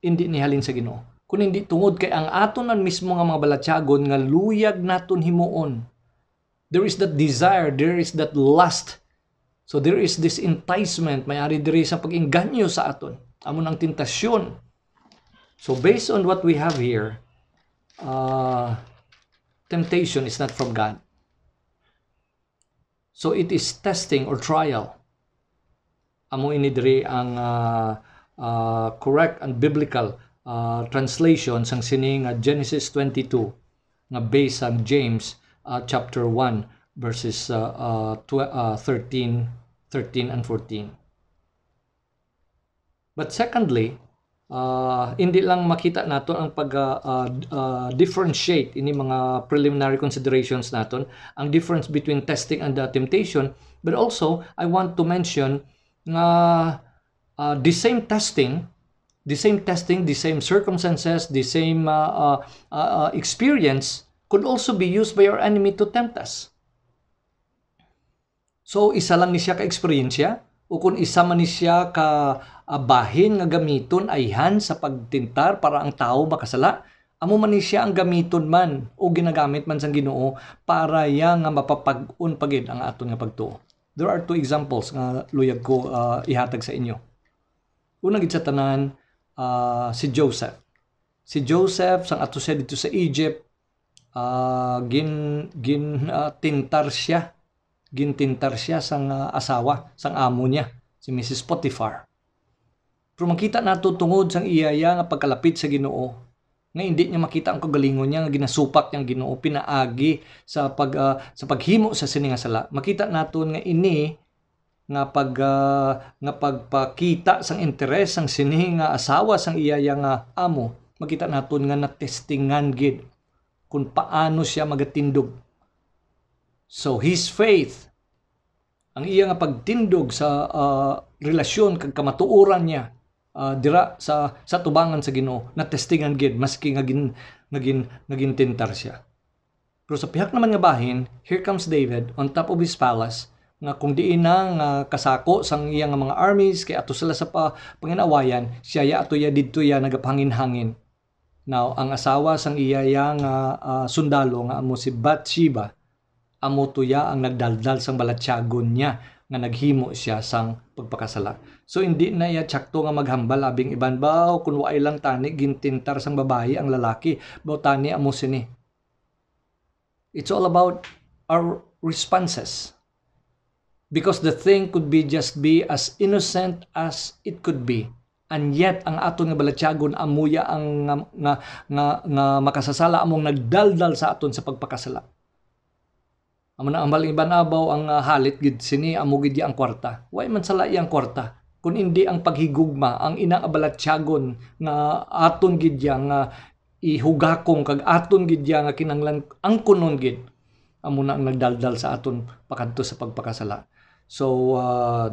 Speaker 6: hindi nihalin sa Ginoo. Kung hindi tungod kay ang aton man mismo nga mga balatyagon nga luyag naton himuon. There is that desire, there is that lust. So there is this enticement, may-ari diri sa pag-inganyo sa aton. Amo nang tentasyon. So based on what we have here, temptation is not from God. So it is testing or trial. Amo ini diri ang correct and biblical translation sang sini nga Genesis 22 nga based sa James chapter 1 verses 13 and 14. But secondly, hindi lang makita naton ang differentiate ini mga preliminary considerations naton ang difference between testing and temptation, but also I want to mention nga the same testing, the same circumstances, the same experience could also be used by our enemy to tempt us. So isa lang ni siya ka eksperyensya o kung isa man ni siya ka bahin nga gamiton ayhan sa pagtintar para ang tao makasala, amo man ni siya ang gamiton man o ginagamit man sang Ginoo para ya nga mapapag-un pagid ang aton nga pagtuo. There are two examples nga luyag ko ihatag sa inyo. Una gid sa tanan si Joseph. Si Joseph sang ato siya dito sa Egypt, tintar siya. Gintintar siya sang asawa, sang amo niya, si Mrs. Potiphar. Pero makita nato tungod sang iyaya nga pagkalapit sa Ginoo, nga hindi niya makita ang kagalingon niya, nga ginasupak niyang Ginoo, pinaagi sa paghimo sa sini nga sala. Makita naton nga ini nga pagpakita sang interes sang sini nga asawa sang iyaya nga amo, makita naton nga natestingan gid kung paano siya magatindog. So his faith, ang iya nga pagtindog sa relasyon kag kamatuoran niya dira sa tubangan sa Ginoo, natestingan gid maski nga tintar siya. Pero sa pihak naman nga bahin, here comes David on top of his palace, nga kung diin nga kasako sang iya nga mga armies kay ato sila sa panginawayan, siya ato ya didto ya nagapangin-hangin. Now ang asawa sang iya nga sundalo nga amo si Bathsheba, amo tuya ang nagdaldal sang balatyagon niya nga naghimo siya sang pagpakasala. So hindi na iya tsakto nga maghambal abing iban baw kun waay lang tani gintintar sang babayi ang lalaki baw tani amo sini. It's all about our responses. Because the thing could be just be as innocent as it could be. And yet ang aton nga balatyagon amuya ang nga makasasala among nagdaldal sa aton sa pagpakasala. Amo na ang iban abaw ang halit gid sini amo gid ang kwarta. Way man sala iyang kwarta kun hindi ang paghigugma ang inang abalatyagon nga aton gid nga ihugakong kag aton gid nga kinanglan ang kunon gid amo na ang nagdaldal sa aton pakadto sa pagpakasala. So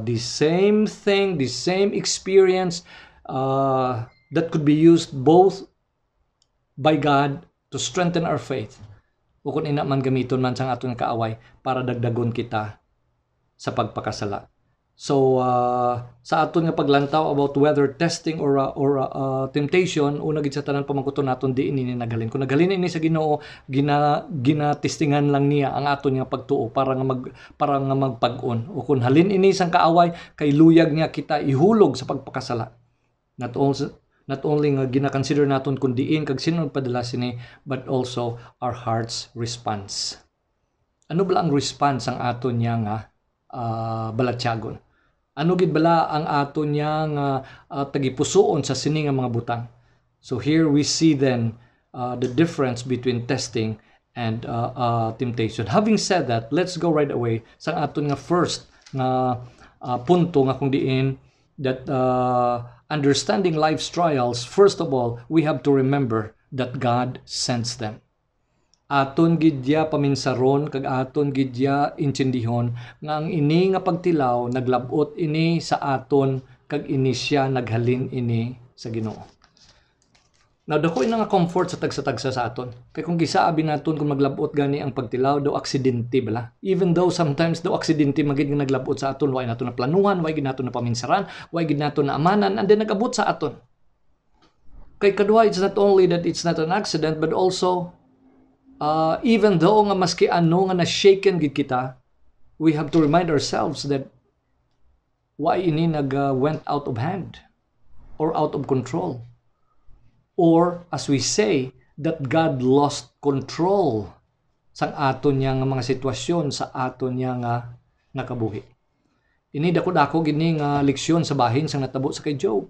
Speaker 6: the same thing, the same experience that could be used both by God to strengthen our faith o kung ina man gamiton man sang aton kaaway para dagdagon kita sa pagpakasala. So sa aton nga paglantaw about whether testing or temptation, una gid sa tanan pamangkuton naton di ini naghalin. Kung naghalin ini sa Ginoo, ginatestingan lang niya ang aton nga pagtuo para nga magpag-on. O kung halin ini sang kaaway, kay luyag niya kita ihulog sa pagpakasala. Not only nga gina-consider naton kun diin kag sino padala sini, but also our heart's response. Ano bala ang response ang aton niya nga balatyagon? Ano gid bala ang aton niya nga tagipusoon sa sini nga mga butang? So here we see then the difference between testing and temptation. Having said that, let's go right away sa aton nga first nga punto nga kung diin that understanding life's trials, first of all, we have to remember that God sends them. Aton gidya paminsaron kag aton gidya intindihon nga ang ini nga pagtilaw naglabot ini sa aton kag ini siya naghalin ini sa Ginoo. Now dako ina nga comfort sa tagsa-tagsa sa aton. Kay kung gisaabi naton kung maglabot gani ang pagtilaw do aksidente bala. Even though sometimes do aksidente magid nga naglabot sa aton, way naton na planuhan, way gid naton na paminsaran, way gid naton na amanan, and then nagabot sa aton. Kay kadwa, it's not only that it's not an accident, but also even though nga maski ano nga na-shaken gid kita, we have to remind ourselves that why ini went out of hand or out of control. Or as we say, that God lost control sa aton niya nga mga sitwasyon, sa aton niya nga nga kabuhi. Ini dako-dako gini nga leksyon sa bahin sang natabo sa kay Job.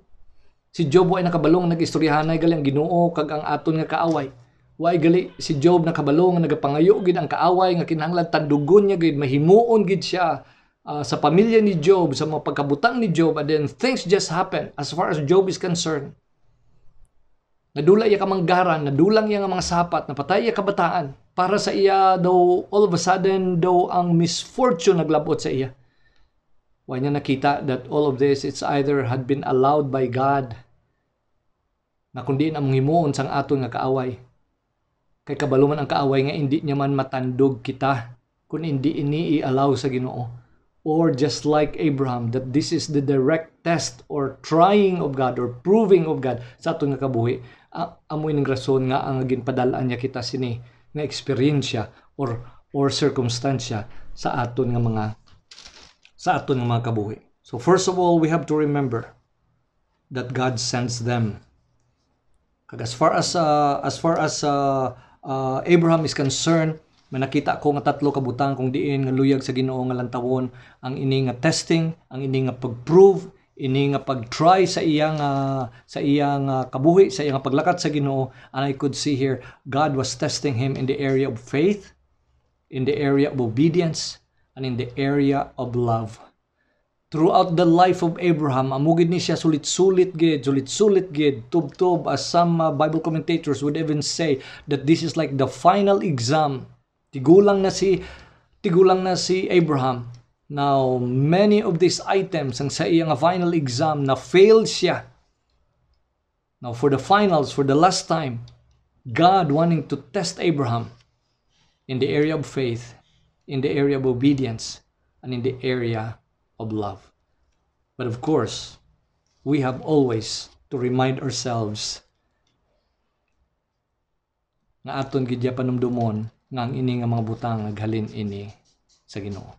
Speaker 6: Si Job ay nakabalong nag-istoryahanay gali ang Ginoo kag ang aton nga kaaway. Way gali si Job nakabalong nga nagapangayo gid ang kaaway nga kinahanglan tandugon niya gid mahimuon gid siya sa pamilya ni Job, sa mga pagkabutang ni Job, and then things just happen as far as Job is concerned. Nadula iya kamanggaran, nadulang iya nga mga sapat, napatay iya kabataan. Para sa iya daw, all of a sudden daw ang misfortune naglabot sa iya. Why niya nakita that all of this, it's either had been allowed by God, na kundi na mong himuon sang aton nga kaaway. Kay kabalo man ang kaaway nga hindi niya man matandog kita kung hindi ini i-allow sa Ginoo. Or just like Abraham, that this is the direct test or trying of God or proving of God sa aton nga kabuhi. Amoy ng rason nga ang ginpadalaan niya kita sini nga eksperyensya or circumstansya sa aton nga mga kabuhi. So first of all, we have to remember that God sends them. Kag as far as Abraham is concerned, may nakita ko nga tatlo ka butang kung diin nga luyag sa Ginoo nga lantawon ang ini nga testing, ang ini nga pag-prove, ini nga pag-try sa iyang kabuhi, sa iyang paglakat sa Ginoo. And I could see here God was testing him in the area of faith, in the area of obedience, and in the area of love. Throughout the life of Abraham, amugid ni siya sulit-sulit gid, tub-tub, as some Bible commentators would even say that this is like the final exam. Tigulang na si Abraham. Now, many of these items ang sa iyang final exam na failed siya. Now, for the finals, for the last time, God wanting to test Abraham in the area of faith, in the area of obedience, and in the area of love. But of course, we have always to remind ourselves nga aton gidya panumdumon nga ang ini nga mga butang naghalin ini sa Ginoo.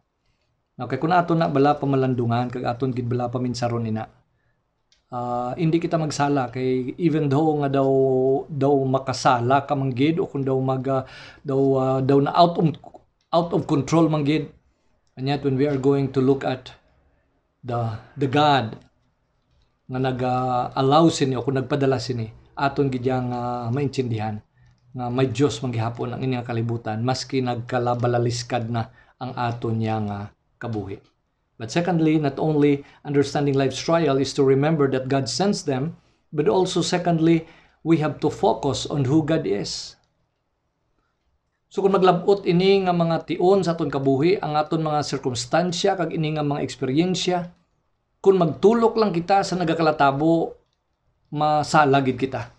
Speaker 6: Now kay kun aton na bala pamalandungan kag aton gid bala paminsaron ina. Hindi kita magsala kay even though nga daw makasala ka man gid o kun daw na out of control man gid. And yet when we are going to look at the God nga nag-allow sini o kung nagpadala sini, aton gid yang maintindihan nga may Diyos manggihapon ang inyong kalibutan maski nagkalabalaliskad na ang aton yang kabuhi. But secondly, not only understanding life's trial is to remember that God sends them, but also secondly, we have to focus on who God is. So kung maglabot ini nga mga tion sa aton kabuhi, ang aton mga sirkumstansya kag ini nga mga eksperyensya, kung magtulok lang kita sa nagakalatabo, masala gid kita.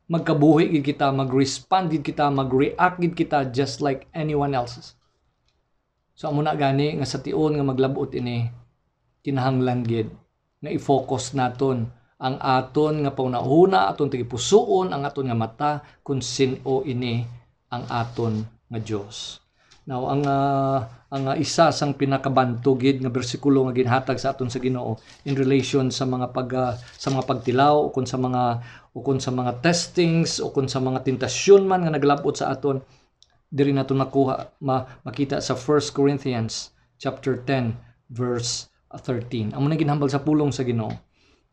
Speaker 6: Magkabuhi gid kita, mag-respond gid kita, mag-react gid kita just like anyone else's. So amo na gani nga sa tion nga maglabot ini, kinahanglan gid nga i-focus naton ang aton nga paunahuna, aton tigipusoon, ang aton nga mata kung sin-o ini ang aton nga Dios. Now ang isa sang pinakabantugid nga bersikulo nga ginhatag sa aton sa Ginoo in relation sa mga pagtilaw o kun sa mga testings o kun sa mga tentasyon man nga naglabot sa aton, diri naton makita sa 1 Corinthians chapter 10 verse 13. Amo na ginhambal sa pulong sa Ginoo.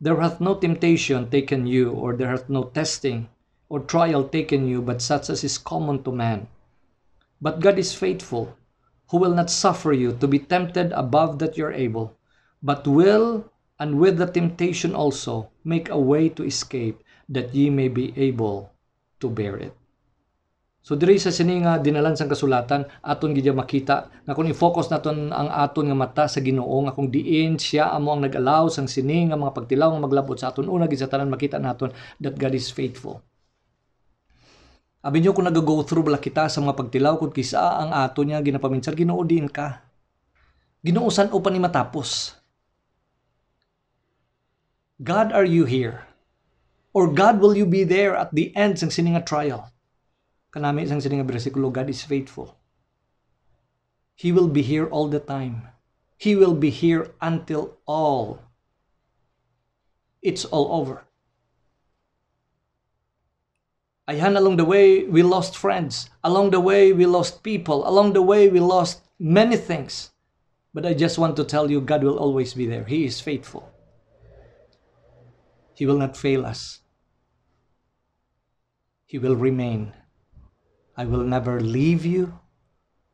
Speaker 6: There hath no temptation taken you, or there hath no testing or trial taken you, but such as is common to man. But God is faithful, who will not suffer you to be tempted above that you are able, but will, and with the temptation also, make a way to escape, that ye may be able to bear it. So diri sa sini nga dinalan sang kasulatan, aton gid makita nga kung i-focus naton ang aton nga mata sa Ginoo, nga kung diin siya amo ang nag-allow sang sini nga mga pagtilaw nga maglabot sa aton, una gid sa tanan makita naton that God is faithful. Abi nyo kung nag-go through bala kita sa mga pagtilaw kung kisa ang ato niya ginapaminsar, Ginoo din ka. Ginoo san o pa ni matapos. God, are you here? Or God, will you be there at the end sang sininga trial? Kanami sang sininga bersikulo, God is faithful. He will be here all the time. He will be here until it's all over. Ayan, along the way, we lost friends. Along the way, we lost people. Along the way, we lost many things. But I just want to tell you, God will always be there. He is faithful. He will not fail us. He will remain. I will never leave you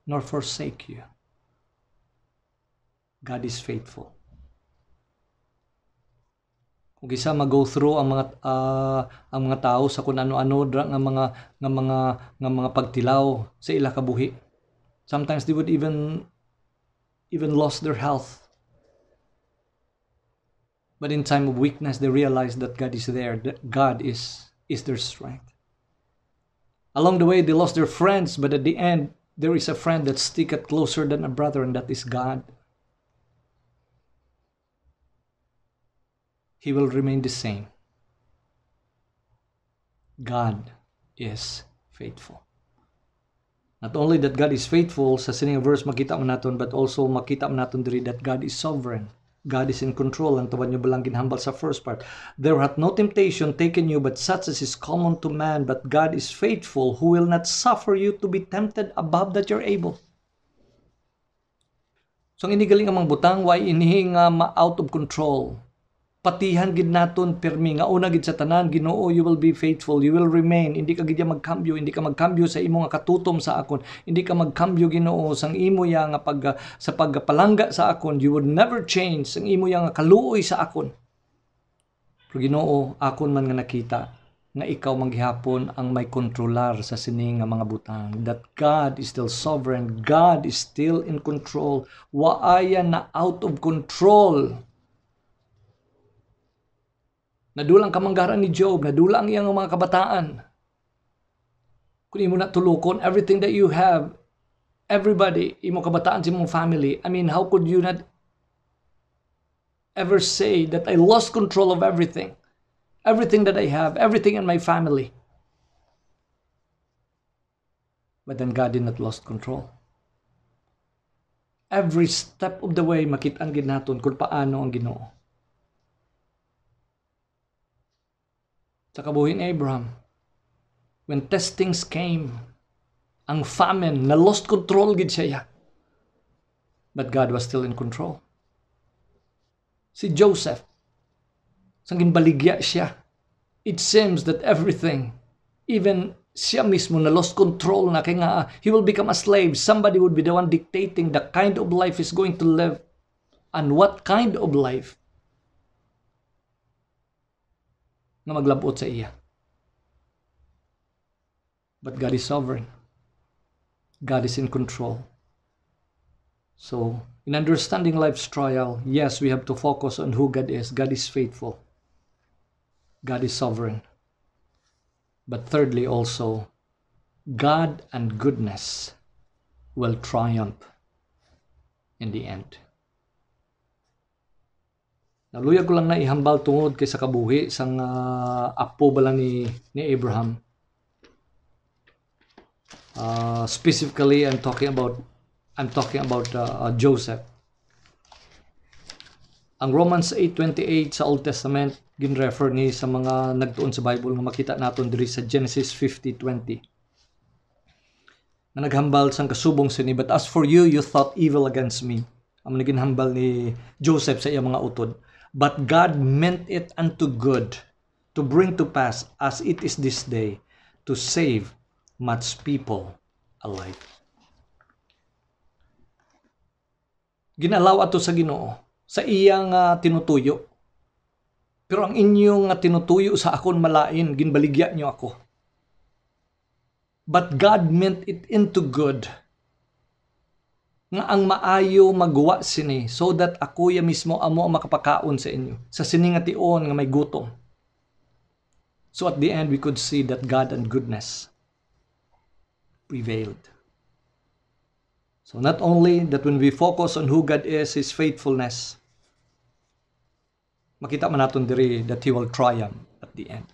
Speaker 6: nor forsake you. God is faithful. Kung isa mag-go through ang mga tao sa kung ano-ano nga mga pagtilaw sa ila kabuhi. Sometimes they would even lost their health. But in time of weakness, they realize that God is there. That God is their strength. Along the way, they lost their friends, but at the end, there is a friend that sticketh closer than a brother, and that is God. He will remain the same. God is faithful. Not only that God is faithful, sa sining verse makita mo naton, but also makita mo naton diri that God is sovereign. God is in control. Ang tawad nyo balang ginhambal sa first part. There hath no temptation taken you, but such as is common to man. But God is faithful, who will not suffer you to be tempted above that you're able. So ang inigaling amang butang, why inihi nga out of control. Patihan gid naton permi nga una gid sa tanan, Ginoo, you will be faithful, you will remain. Hindi ka gid magkambyo, hindi ka magkambyo sa imo nga katutom sa akon. Hindi ka magkambyo, Ginoo, sang imo ya nga sa pagpalangga sa akon. You would never change sang imo ya nga kaluoy sa akon. Pero Ginoo, akon man nga nakita nga ikaw manggihapon ang may kontrolar sa sining nga mga butang. That God is still sovereign, God is still in control. Waaya na out of control. Nadulang kamanggaran ni Job, nadulang iyang mga kabataan. Kung imo na tulukon, everything that you have, everybody, imo kabataan sa imong family, I mean, how could you not ever say that I lost control of everything? Everything that I have, everything in my family. But then God did not lost control. Every step of the way, makita-an gid naton kung paano ang Ginoo. Sa kabuhi ni Abraham, when testings came, ang famine, na lost control gid siya. But God was still in control. Si Joseph, sang ginbaligya siya, it seems that everything, even siya mismo na lost control na, kaya nga he will become a slave. Somebody would be the one dictating the kind of life he's going to live and what kind of life na maglabot sa iya. But God is sovereign. God is in control. So, in understanding life's trial, yes, we have to focus on who God is. God is faithful. God is sovereign. But thirdly also, God and goodness will triumph in the end. Naluyag ko lang na ihambal tungod kay sa kabuhi sang apo bala ni Abraham. Specifically, I'm talking about Joseph. Ang Romans 8:28 sa Old Testament gin-refer ni sa mga nagtuon sa Bible nga makita naton diri sa Genesis 50:20. Na naghambal sang kasubong sini, but as for you, you thought evil against me. Ang ginhambal ni Joseph sa iyang mga utod. But God meant it unto good, to bring to pass as it is this day, to save much people alive. Ginalaw ato sa Ginoo sa iyang tinutuyo. Pero ang inyong tinutuyo sa akon malain, ginbaligya niyo ako. But God meant it into good, nga ang maayo magwa sini, so that ako ya mismo amo ang makapakaon sa inyo sa sini nga tion nga may gutom. So at the end we could see that God and goodness prevailed. So not only that when we focus on who God is, His faithfulness, makita man naton diri that He will triumph at the end.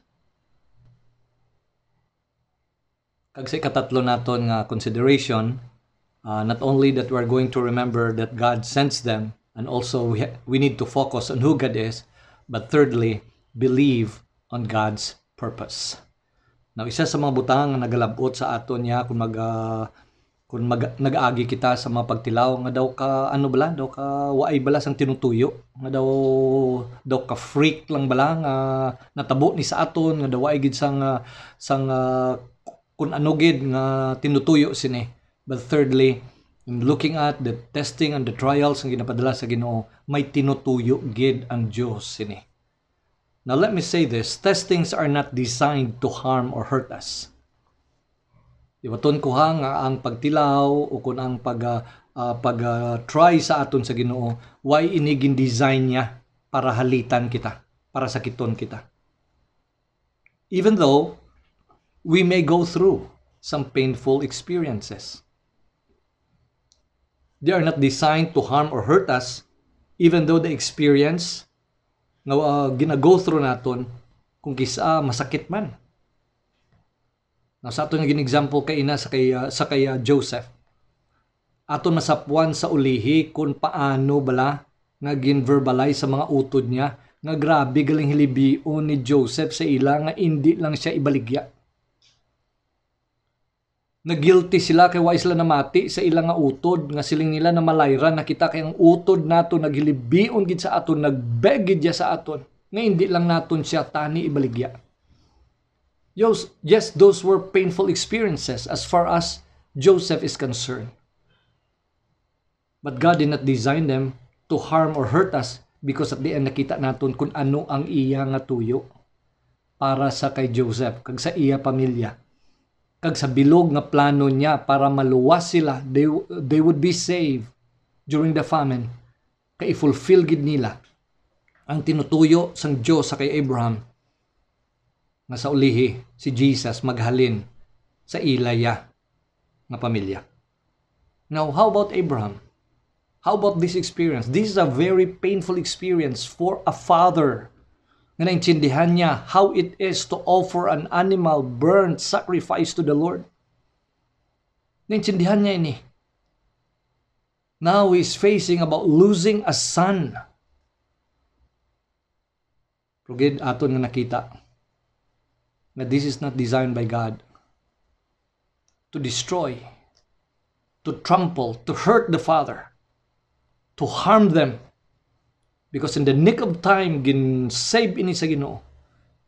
Speaker 6: Kag sa katatlo naton nga consideration, not only that we're going to remember that God sends them, and also we need to focus on who God is, but thirdly, believe on God's purpose. Now, isa sa mga butang na nagalabot sa aton niya kung Kung nag-agi kita sa mga pagtilaw nga daw ka ano bala, daw ka waay bala sang tinutuyo, nga daw ka freak lang bala nga natabo ni sa aton nga daw waay gid sang kun ano gid nga tinutuyo sini. But thirdly, in looking at the testing and the trials ang ginapadala sa Ginoo, may tinutuyo gid ang Dios sini. Now let me say this, testings are not designed to harm or hurt us. Iwaton ko ha nga ang pagtilaw o kung ang pag-try sa aton sa Ginoo, why inigin design niya para halitan kita, para sakiton kita. Even though we may go through some painful experiences, they are not designed to harm or hurt us, even though the experience nga gina-go through naton kung kisa masakit man. Now, sa aton nga gin-example kay ina sa kay Joseph. Aton masapuan sa ulihi kung paano bala nga gin-verbalize sa mga utod niya nga grabe galing hilibion ni Joseph sa ila nga hindi lang siya ibaligya. Nag-guilty sila kay wa sila namati sa ila nga utod nga siling nila na malayran nakita kay ang utod nato naghilibion gid sa aton nagbeg gid sa aton nga hindi lang naton siya tani ibaligya. Yes, those were painful experiences as far as Joseph is concerned. But God did not design them to harm or hurt us because at the end nakita naton kung ano ang iya nga tuyo para sa kay Joseph, kag sa iya pamilya, kag sa bilog nga plano niya para maluwas sila, they would be saved during the famine, kay fulfill gid nila ang tinutuyo sang Dios sa kay Abraham nga sa ulihi si Jesus maghalin sa ilaya nga pamilya. Now, how about Abraham? How about this experience? This is a very painful experience for a father nga naintindihan niya how it is to offer an animal burnt sacrifice to the Lord. Naintindihan niya ini. Now he's facing about losing a son. Rugid aton nga nakita na this is not designed by God to destroy, to trample, to hurt the father, to harm them. Because in the nick of time, gin-save ini sa Ginoo.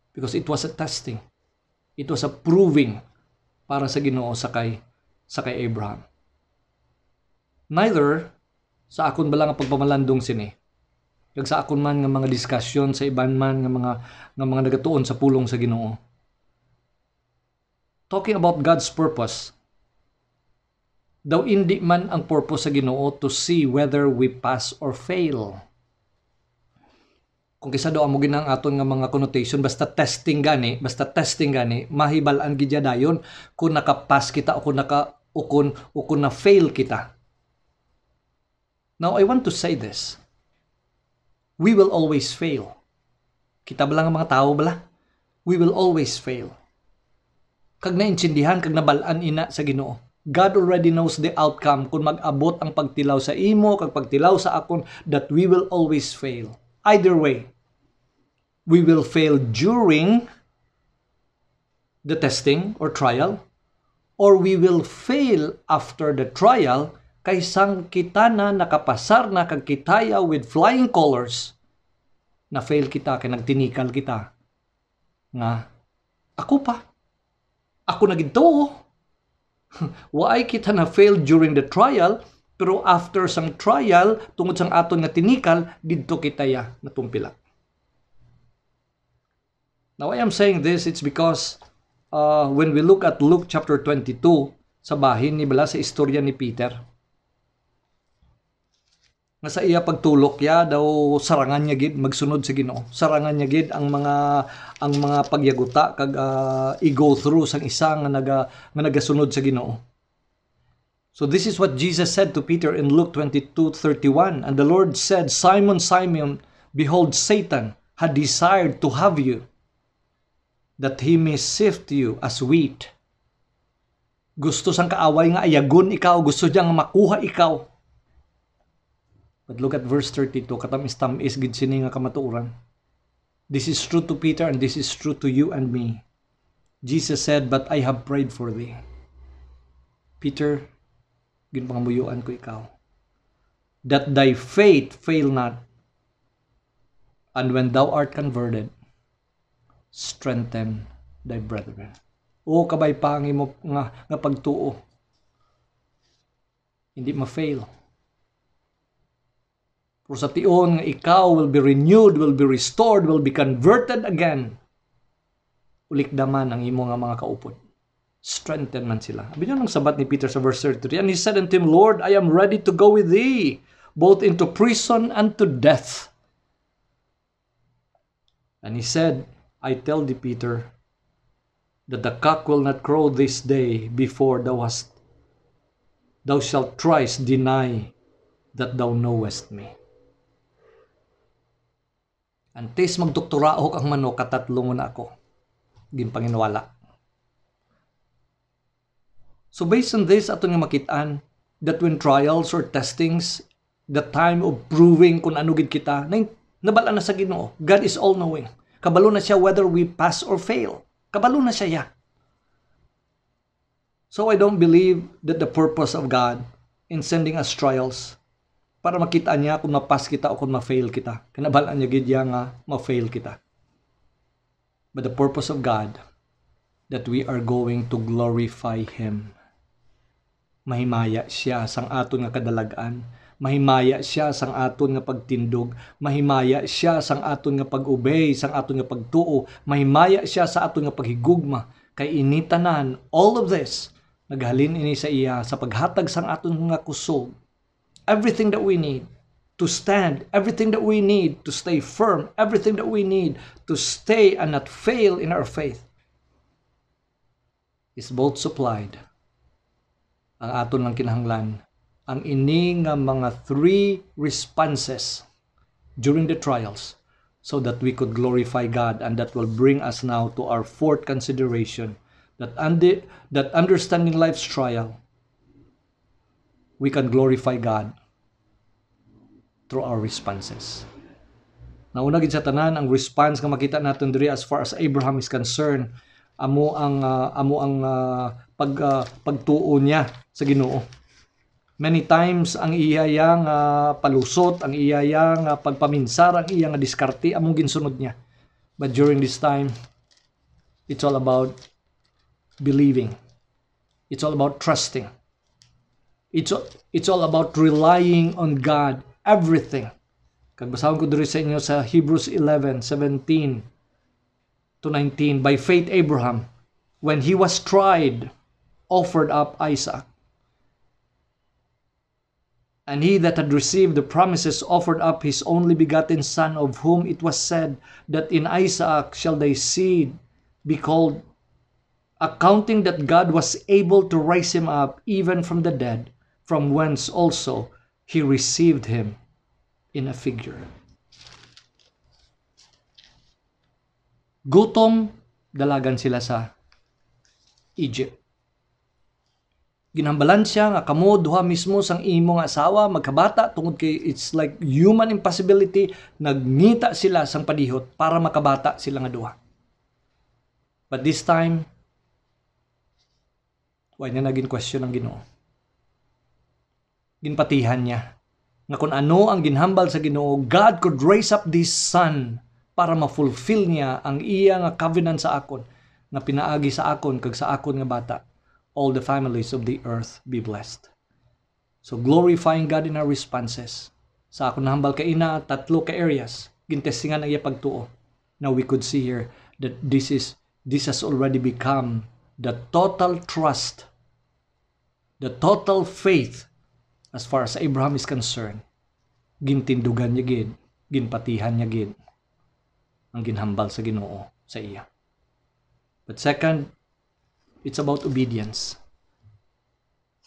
Speaker 6: Because it was a testing. It was a proving para sa Ginoo sa kay Abraham. Neither sa akon bala nga pagpamalandong sini. Kag sa akon man nga mga diskusyon sa iban man nga mga nagatuon sa pulong sa Ginoo. Talking about God's purpose, daw hindi man ang purpose sa Ginoo to see whether we pass or fail. Kung kisa daw amo ginang aton nga mga connotation basta testing gani, mahibalan gid dayon kung nakapass kita o kung na fail kita. Now I want to say this. We will always fail. Kita bala nga mga tao bala, we will always fail. Kag naintindihan kag nabalaan ina sa Ginoo. God already knows the outcome kung mag-abot ang pagtilaw sa imo kag pagtilaw sa akon that we will always fail. Either way, we will fail during the testing or trial, or we will fail after the trial kaysang kita na nakapasar na kag kitaya with flying colors na fail kita kay nagtinikal kita nga ako na ginto. Waay kita na fail during the trial, pero after sang trial, tungod sang aton nga tinikal, didto kita ya natumpila. Now I am saying this, it's because when we look at Luke chapter 22, sa bahin ni bala sa istorya ni Peter, nga sa iya pagtulok ya daw sarangan niya gid magsunod sa Ginoo. Sarangan niya gid ang mga pagyaguta kag i-go through sang isa nga nagasunod sa Ginoo. So this is what Jesus said to Peter in Luke 22:31, and the Lord said, "Simon, Simon, behold Satan had desired to have you, that he may sift you as wheat." Gusto sang kaaway nga ayagon ikaw, gusto diyang makuha ikaw. But look at verse 32, katamis-tamis gid sini nga kamatuoran. This is true to Peter and this is true to you and me. Jesus said, "But I have prayed for thee." Peter, ginpangambuyuan ko ikaw. That thy faith fail not, and when thou art converted, strengthen thy brethren. O kabay pa ang imo nga pagtuo. Hindi ma-fail. Pero sa tion nga ikaw will be renewed, will be restored, will be converted again. Ulikdaman ang imo nga mga kaupod. Strengthen man sila. Abi nang sabat ni Peter sa verse 33, and he said unto him, Lord, I am ready to go with thee, both into prison and to death. And he said, I tell thee, Peter, that the cock will not crow this day before thou shalt thrice deny that thou knowest me. Antes magdoktoraok ang manok, katatlong na ako. Ginpanginwala. So based on this, ato nga makitaan, that when trials or testings, the time of proving kung ano gid kita, nabala na sa Ginoo. God is all-knowing. Kabalo na siya whether we pass or fail. Kabalo na siya. So I don't believe that the purpose of God in sending us trials para makita niya kung ma-pass kita o kung ma-fail kita. Kinabalaan niya gid nga ma-fail kita. But the purpose of God that we are going to glorify Him. Mahimaya siya sang aton nga kadalagan. Mahimaya siya sang aton nga pagtindog. Mahimaya siya sang aton nga pag-obey, sang aton nga pagtuo. Mahimaya siya sa aton nga paghigugma. Kay initanan, all of this, naghalin ini sa iya sa paghatag sang aton nga kusog. Everything that we need to stand, everything that we need to stay firm, everything that we need to stay and not fail in our faith is both supplied. Ang aton lang kinahanglan, ang ini nga mga 3 responses during the trials so that we could glorify God, and that will bring us now to our 4th consideration, that understanding life's trial, we can glorify God through our responses. Nauna gid sa tanan ang response nga makita natin diri as far as Abraham is concerned, amo ang pagtuo niya sa Ginoo. Many times ang iyang palusot, ang iyang pagpaminsar, ang iyang diskarte among ginsunod niya. But during this time, it's all about believing. It's all about trusting. It's all about relying on God. Everything. Kagbasahon ko diri sa inyo sa Hebrews 11:17 to 19. By faith Abraham, when he was tried, offered up Isaac. And he that had received the promises offered up his only begotten son, of whom it was said that in Isaac shall thy seed be called, accounting that God was able to raise him up even from the dead, from whence also he received him in a figure. Gutom, dalagan sila sa Egypt. Ginhambalan siya nga kamo duha mismo sang imo nga asawa magkabata tungod kay it's like human impossibility, nagngita sila sang padihot para makabata sila nga duha. But this time, why na naging question ang Ginoo. Ginpatihan niya nga kung ano ang ginhambal sa Ginoo, God could raise up this son para ma-fulfill niya ang iya nga covenant sa akon, nga pinaagi sa akon kag sa akon nga bata. All the families of the earth be blessed. So glorifying God in our responses. Sa akon nahambal kay ina 3 ka areas gintestingan ang iya pagtuo. Now we could see here that this has already become the total trust, the total faith as far as Abraham is concerned. Gintindugan niya gid, ginpatihan niya gid ang ginhambal sa Ginoo sa iya. But second, it's about obedience.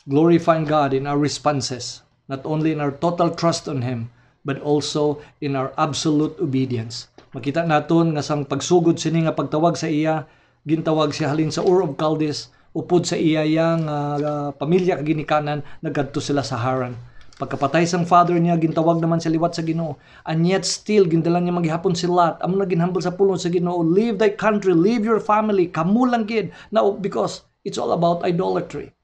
Speaker 6: Glorifying God in our responses, not only in our total trust on Him, but also in our absolute obedience. Makita naton nga sang pagsugod sini nga pagtawag sa iya, gintawag siya halin sa Ur of Chaldees, upod sa iya yang pamilya kag ginikanan, nagkadto sila sa Haran. Pagkapatay sang father niya, gintawag naman sa liwat sa Ginoo. And yet still, gindalan niya maghihapon si Lot. Amo na ginhambal sa pulong sa Ginoo, leave thy country, leave your family, kamu lang gid. Now, because it's all about idolatry.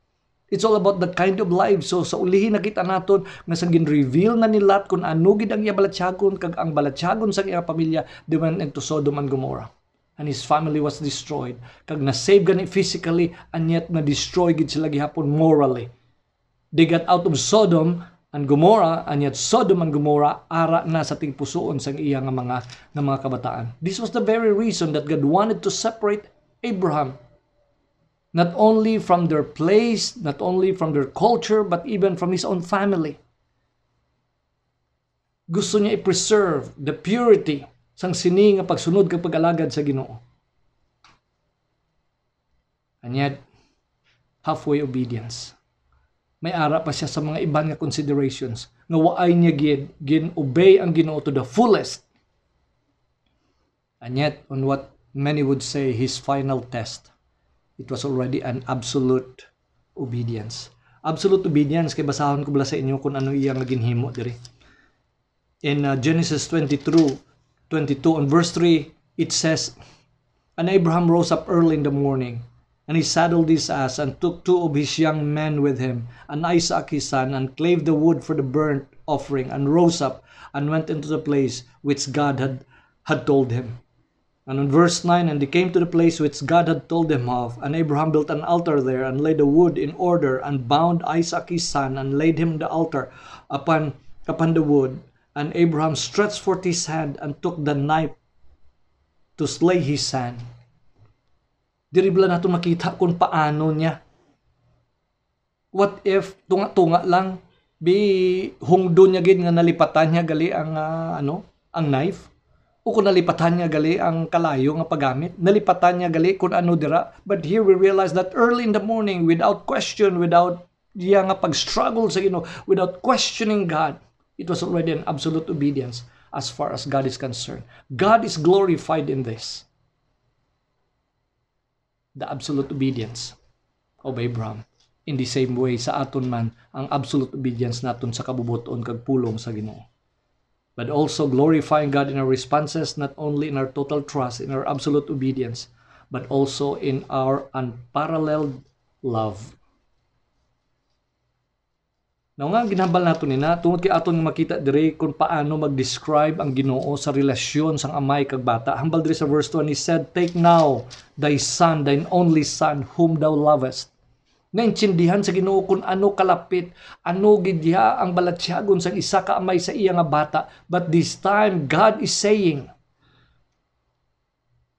Speaker 6: It's all about the kind of life. So sa ulihin nakita naton nga sang gin-reveal na ni Lot kung ano gid ang iya balatyagon kag ang balatyagon sa iya pamilya, they went into Sodom and Gomorrah. And his family was destroyed. Kag na-save gani physically and yet na-destroy gid sila gihapon morally. They got out of Sodom and Gomorrah, and yet Sodom and Gomorrah ara na sa ting pusoon sang iya nga mga kabataan. This was the very reason that God wanted to separate Abraham, not only from their place, not only from their culture, but even from his own family. Gusto niya i-preserve the purity sang sini nga pagsunod kag pag-alagad sa Ginoo. And yet, halfway obedience. May ara pa siya sa mga ibang nga considerations nga waay niya gin-obey ang Ginoo to the fullest. And yet, on what many would say his final test, it was already an absolute obedience. Absolute obedience, kay basahon ko bala sa inyo kung ano iya nga ginhimo diri. In Genesis 22 on verse 3, it says, "And Abraham rose up early in the morning, and he saddled his ass, and took 2 of his young men with him, and Isaac his son, and clave the wood for the burnt offering, and rose up, and went into the place which God had told him." And in verse 9, "And they came to the place which God had told them of, and Abraham built an altar there, and laid the wood in order, and bound Isaac his son, and laid him the altar upon the wood. And Abraham stretched forth his hand, and took the knife to slay his son." Diri bala nato makita kung paano niya. What if tunga-tunga lang hungdo niya gid nga nalipatan niya gali ang ang knife? O kung nalipatan niya gali ang kalayo nga paggamit, nalipatan niya gali kung ano dira. But here we realize that early in the morning, without question, without diya nga pag-struggle sa Ginoo, without questioning God, it was already an absolute obedience as far as God is concerned. God is glorified in this. The absolute obedience of Abraham. In the same way, sa aton man, ang absolute obedience naton sa kabubuton kag pulong sa Ginoo. But also glorifying God in our responses, not only in our total trust, in our absolute obedience, but also in our unparalleled love. Now nga, ginhambal nato nina, tungod kay aton nga makita dire kung paano mag-describe ang Ginoo sa relasyon sang amay kag bata. Hambal dire sa verse 2, he said, "Take now thy son, thine only son, whom thou lovest." Naintindihan sa Ginoo kung ano kalapit, ano gidya ang balatyagon sang isa ka amay sa iya nga bata. But this time, God is saying,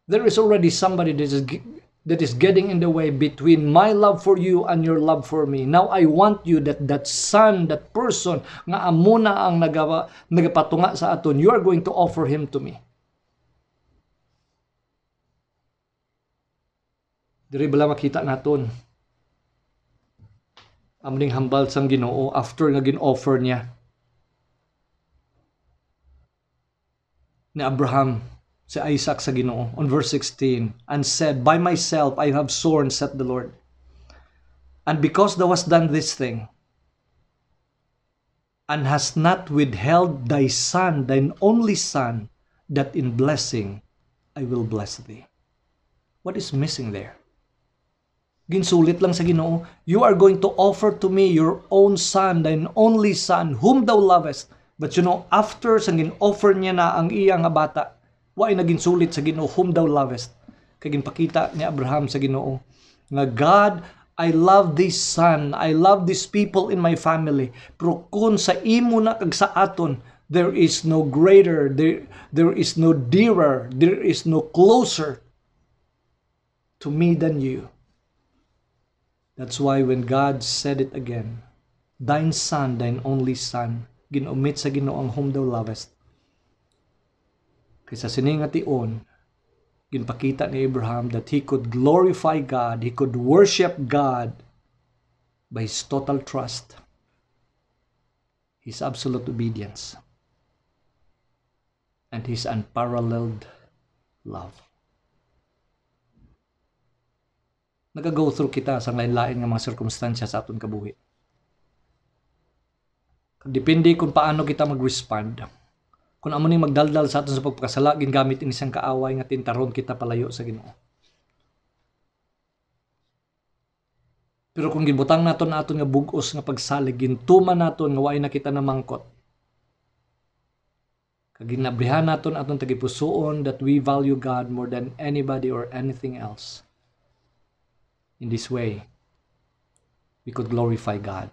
Speaker 6: there is already somebody that is getting in the way between my love for you and your love for me. Now I want you that son, that person nga amuna ang nagapatunga sa aton, you are going to offer him to me. Diri bala makita naton amning hambal sang Ginoo after nga gin-offer niya ni Abraham si Isaac sa Ginoo on verse 16, "And said, By myself I have sworn, said the Lord, and because thou hast done this thing, and hast not withheld thy son, thine only son, that in blessing I will bless thee." What is missing there? Ginsulit lang sa Ginoo, you are going to offer to me your own son, thine only son, whom thou lovest. But you know, after sa gin-offer niya na ang iya nga bata, wa ay naginsulit sa Ginoo, whom thou lovest. Kay ginpakita ni Abraham sa Ginoo nga, God, I love this son, I love these people in my family. Pero kung sa imo na kag sa aton, there is no greater, there is no dearer, there is no closer to me than you. That's why when God said it again, thine son, thine only son, ginumit sa Ginoo ang whom thou lovest. Kaysa sining nga tion, ginpakita ni Abraham that he could glorify God, he could worship God by his total trust, his absolute obedience, and his unparalleled love. Nag-go through kita sa lain-lain nga mga sirkumstansya sa aton kabuhi. Depende kung paano kita mag-respond. Kung amo ni magdaldal sa aton sa pagpakasala, gingamit ini isang kaaway nga tintaron kita palayo sa Ginoo. Pero kung gibutang naton nga bugos nga pagsalig, gintuman naton nga waay nakita na mangkot. Kag ginabrihan naton aton tagipusoon that we value God more than anybody or anything else. In this way, we could glorify God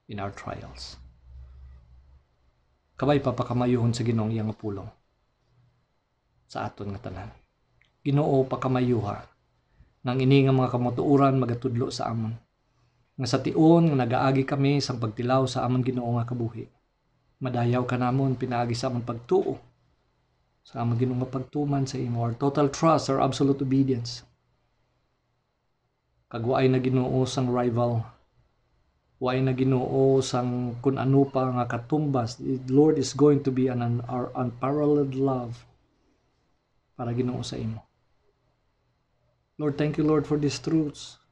Speaker 6: in our trials. Kabay papakamayuhon sa Ginoong iyang pulong sa aton nga tanan. Ginoo, pakamayuha nang ini nga mga kamotuoran magatudlo sa amon. Nga sa tion nga nagaagi kami sang pagtilaw sa amon Ginoo nga kabuhi. Madayaw ka namon pinaagi sa amon pagtuo. Sa amon Ginoo nga pagtuman sa imo, our total trust, our absolute obedience. Kagwaay na Ginoo sang rival. Waay na Ginoo sang kun ano pa nga katumbas. The Lord is going to be our unparalleled love para Ginoo sa imo. Lord, thank you Lord for these truths.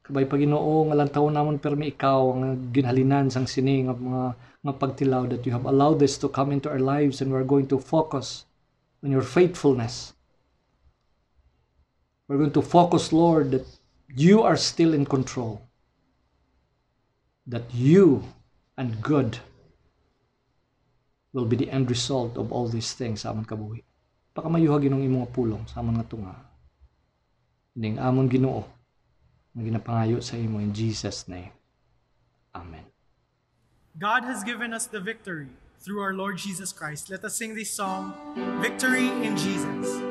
Speaker 6: Kabay pa Ginoo nga lantaw namon permi ikaw nga ginhalinan sang sini nga pagtilaw that you have allowed this to come into our lives, and we're going to focus on your faithfulness. We're going to focus, Lord, that you are still in control. That you and good will be the end result of all these things sa amon kabuhi. Pakamayuha Ginong imong pulong sa amon nga tunga. Ning amon Ginoo nga ginapangayo sa imo in Jesus' name. Amen.
Speaker 3: God has given us the victory through our Lord Jesus Christ. Let us sing this song, Victory in Jesus.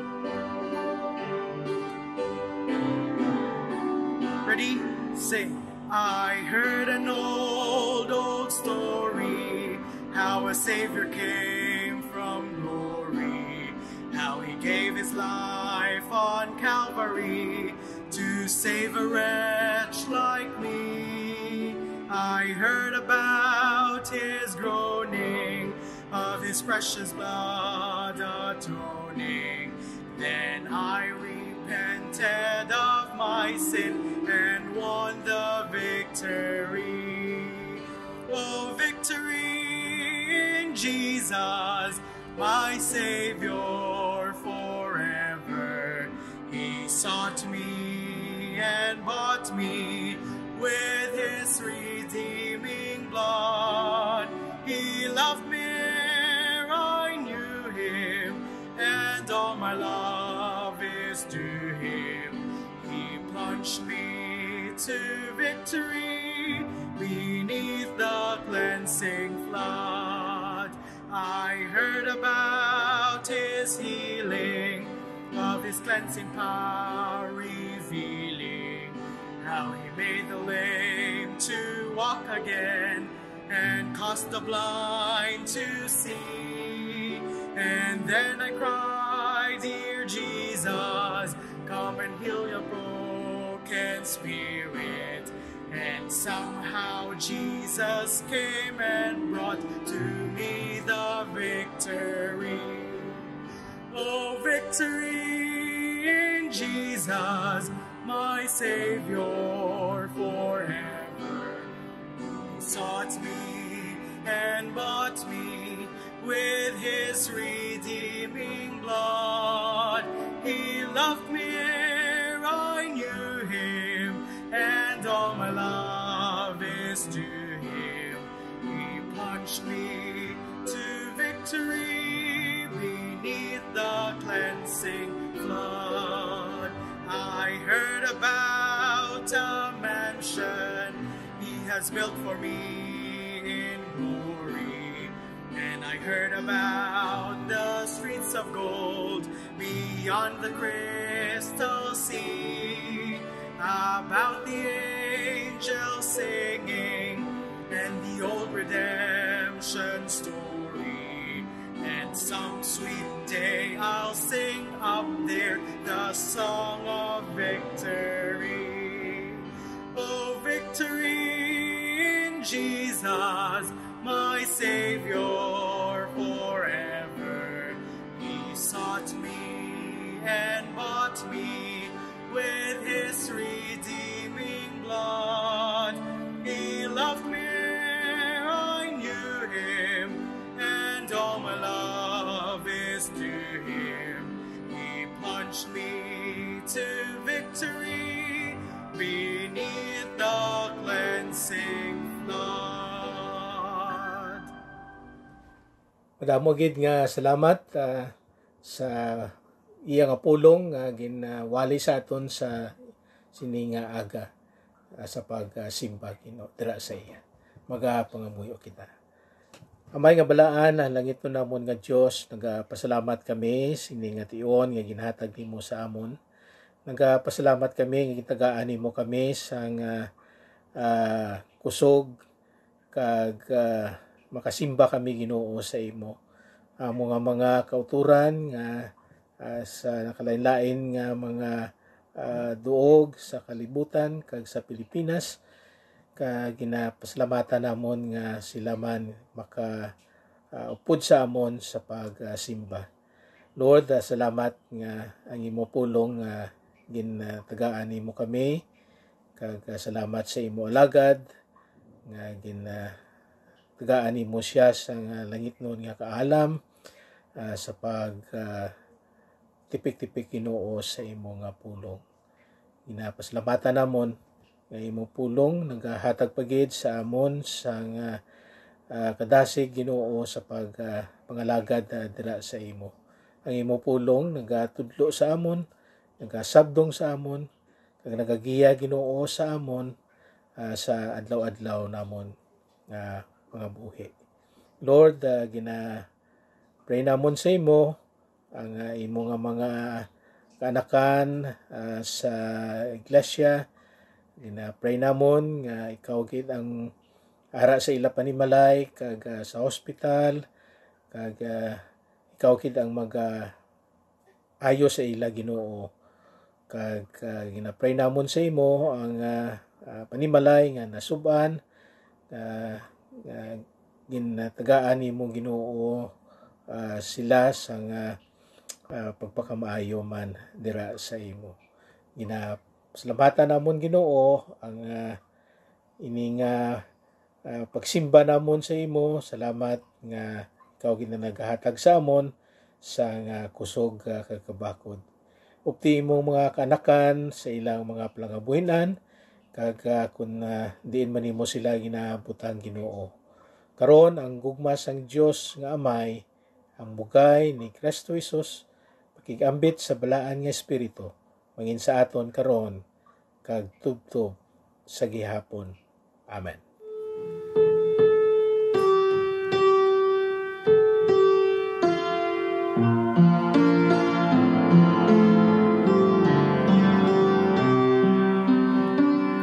Speaker 3: Ready? Sing. I heard an old story, how a Savior came from glory, how he gave his life on Calvary to save a wretch like me. I heard about his groaning, of his precious blood atoning. Then I repented of my sin and won the victory. Oh, victory in Jesus, my Savior forever. He sought me and bought me with his redeeming blood. He loved me ere I knew him, and all my love is to him. He plunged me to victory beneath the cleansing flood. I heard about his healing, of his cleansing power revealing, how he made the lame to walk again and caused the blind to see. And then I cried, dear Jesus, come and heal your broken spirit. And somehow Jesus came and brought to me the victory. Oh, victory in Jesus, my Savior forever. He sought me and bought me with his redeeming blood. He loved me ere I knew him, and all my love is to him. He plunged me to victory beneath the cleansing flood. I heard about a mansion he has built for me in glory, and I heard about the streets of gold beyond the crystal sea, about the angels singing and the old redemption story. And some sweet day I'll sing up there the song of victory. Oh, victory in Jesus, my Savior forever. He sought me and bought me with his redeeming blood. He loved me ere I knew him, and all my love is to him. He plunged me to victory beneath
Speaker 7: Madamo gid nga salamat sa iya nga pulong nga ginwali sa aton sa sini nga aga sa pagsimba Ginoo dira sa iya. Magapangamuyo kita. Amay nga balaan ang langit no namon nga Dios, nagapasalamat kami sini nga tion nga ginhatag nimo sa amon. Nagapasalamat kami nga gitagaan nimo kami sa kusog kag makasimba kami Ginoo sa imo. Amo nga mga kauturan nga sa nakalain-lain nga mga duog sa kalibutan kag sa Pilipinas, kag ginapasalamatan namon nga sila man upod sa amon sa pagsimba. Lord, salamat nga ang imo pulong gintagaan nimo kami, kag salamat sa imo alagad nga gintagaan nimo siya sa langit nun nga kaalam sa pag tipik-tipik Ginoo sa imo nga pulong. Ginapasalamatan namon nga imo pulong nagahatag pagid sa amon sa kadasig Ginoo sa pangalagad dira sa imo. Ang imo pulong nagatudlo sa amon, nagasabdong sa amon, kag nagagiya Ginoo sa amon sa adlaw-adlaw namon mga buhi. Lord, pray namon sa imo ang imo nga mga kaanakan sa iglesia. Pray namon nga ikaw gid ang ara sa ila panimalay kag sa hospital, kag ikaw gid ang ayo sa ila Ginoo. Kag ginapray namon sa imo ang panimalay nga nasub-an, ginatagaan nimo Ginoo sila sa pagpakamaayo man dira sa imo. Salamatan namon Ginoo ang ini nga pagsimba namon sa imo. Salamat nga ikaw gid naghatag sa amon sa kusog kakabakod. Upti imong mga kaanakan sa ilang mga palangabuhinan, kag kun diin man nimo sila ginabutang Ginoo. Karon ang gugma sang Dios nga Amay, ang bugay ni Kristo Jesus, pakigambit sa balaan nga espiritu mangin sa aton karon kag tubtob sa gihapon. Amen.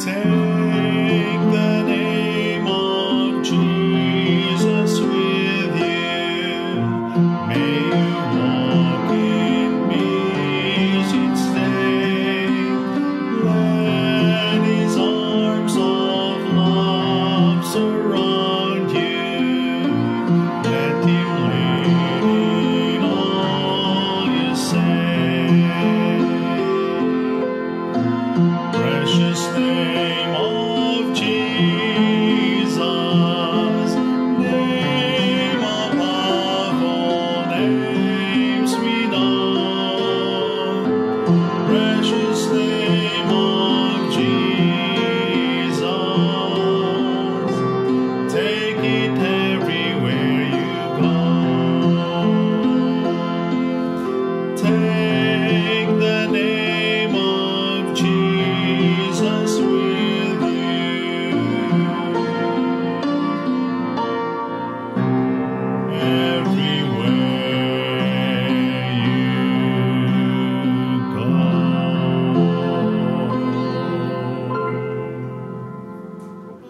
Speaker 3: Take the name of Jesus with you. May you walk in peace each day. Let His arms of love surround you. Let Him lead in all you say. Precious name of Jesus, name above all names we know. Precious name of Jesus, take it everywhere you go. Take the name of Jesus with you. Everywhere you go.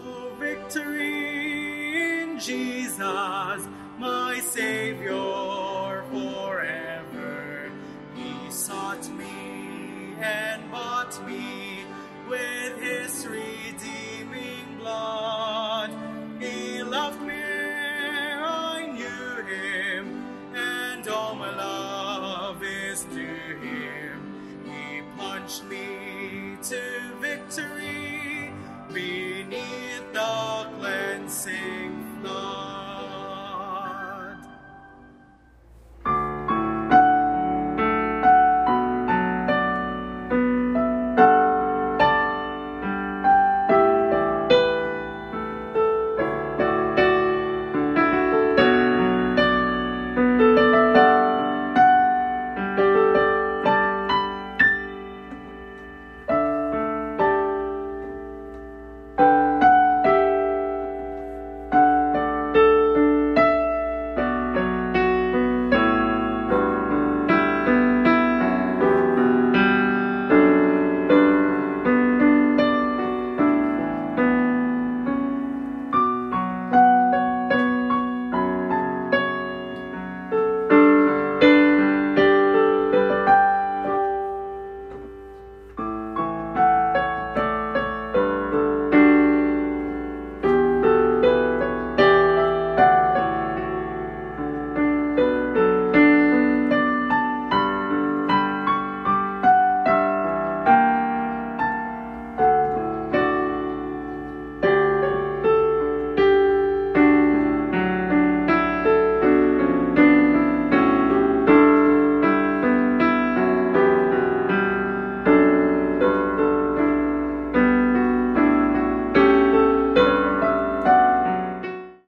Speaker 2: Oh, victory in Jesus, my Savior forever. He sought me and bought me with His redeeming blood. He loved me, I knew Him, and all my love is to Him. He plunged me to victory beneath the cleansing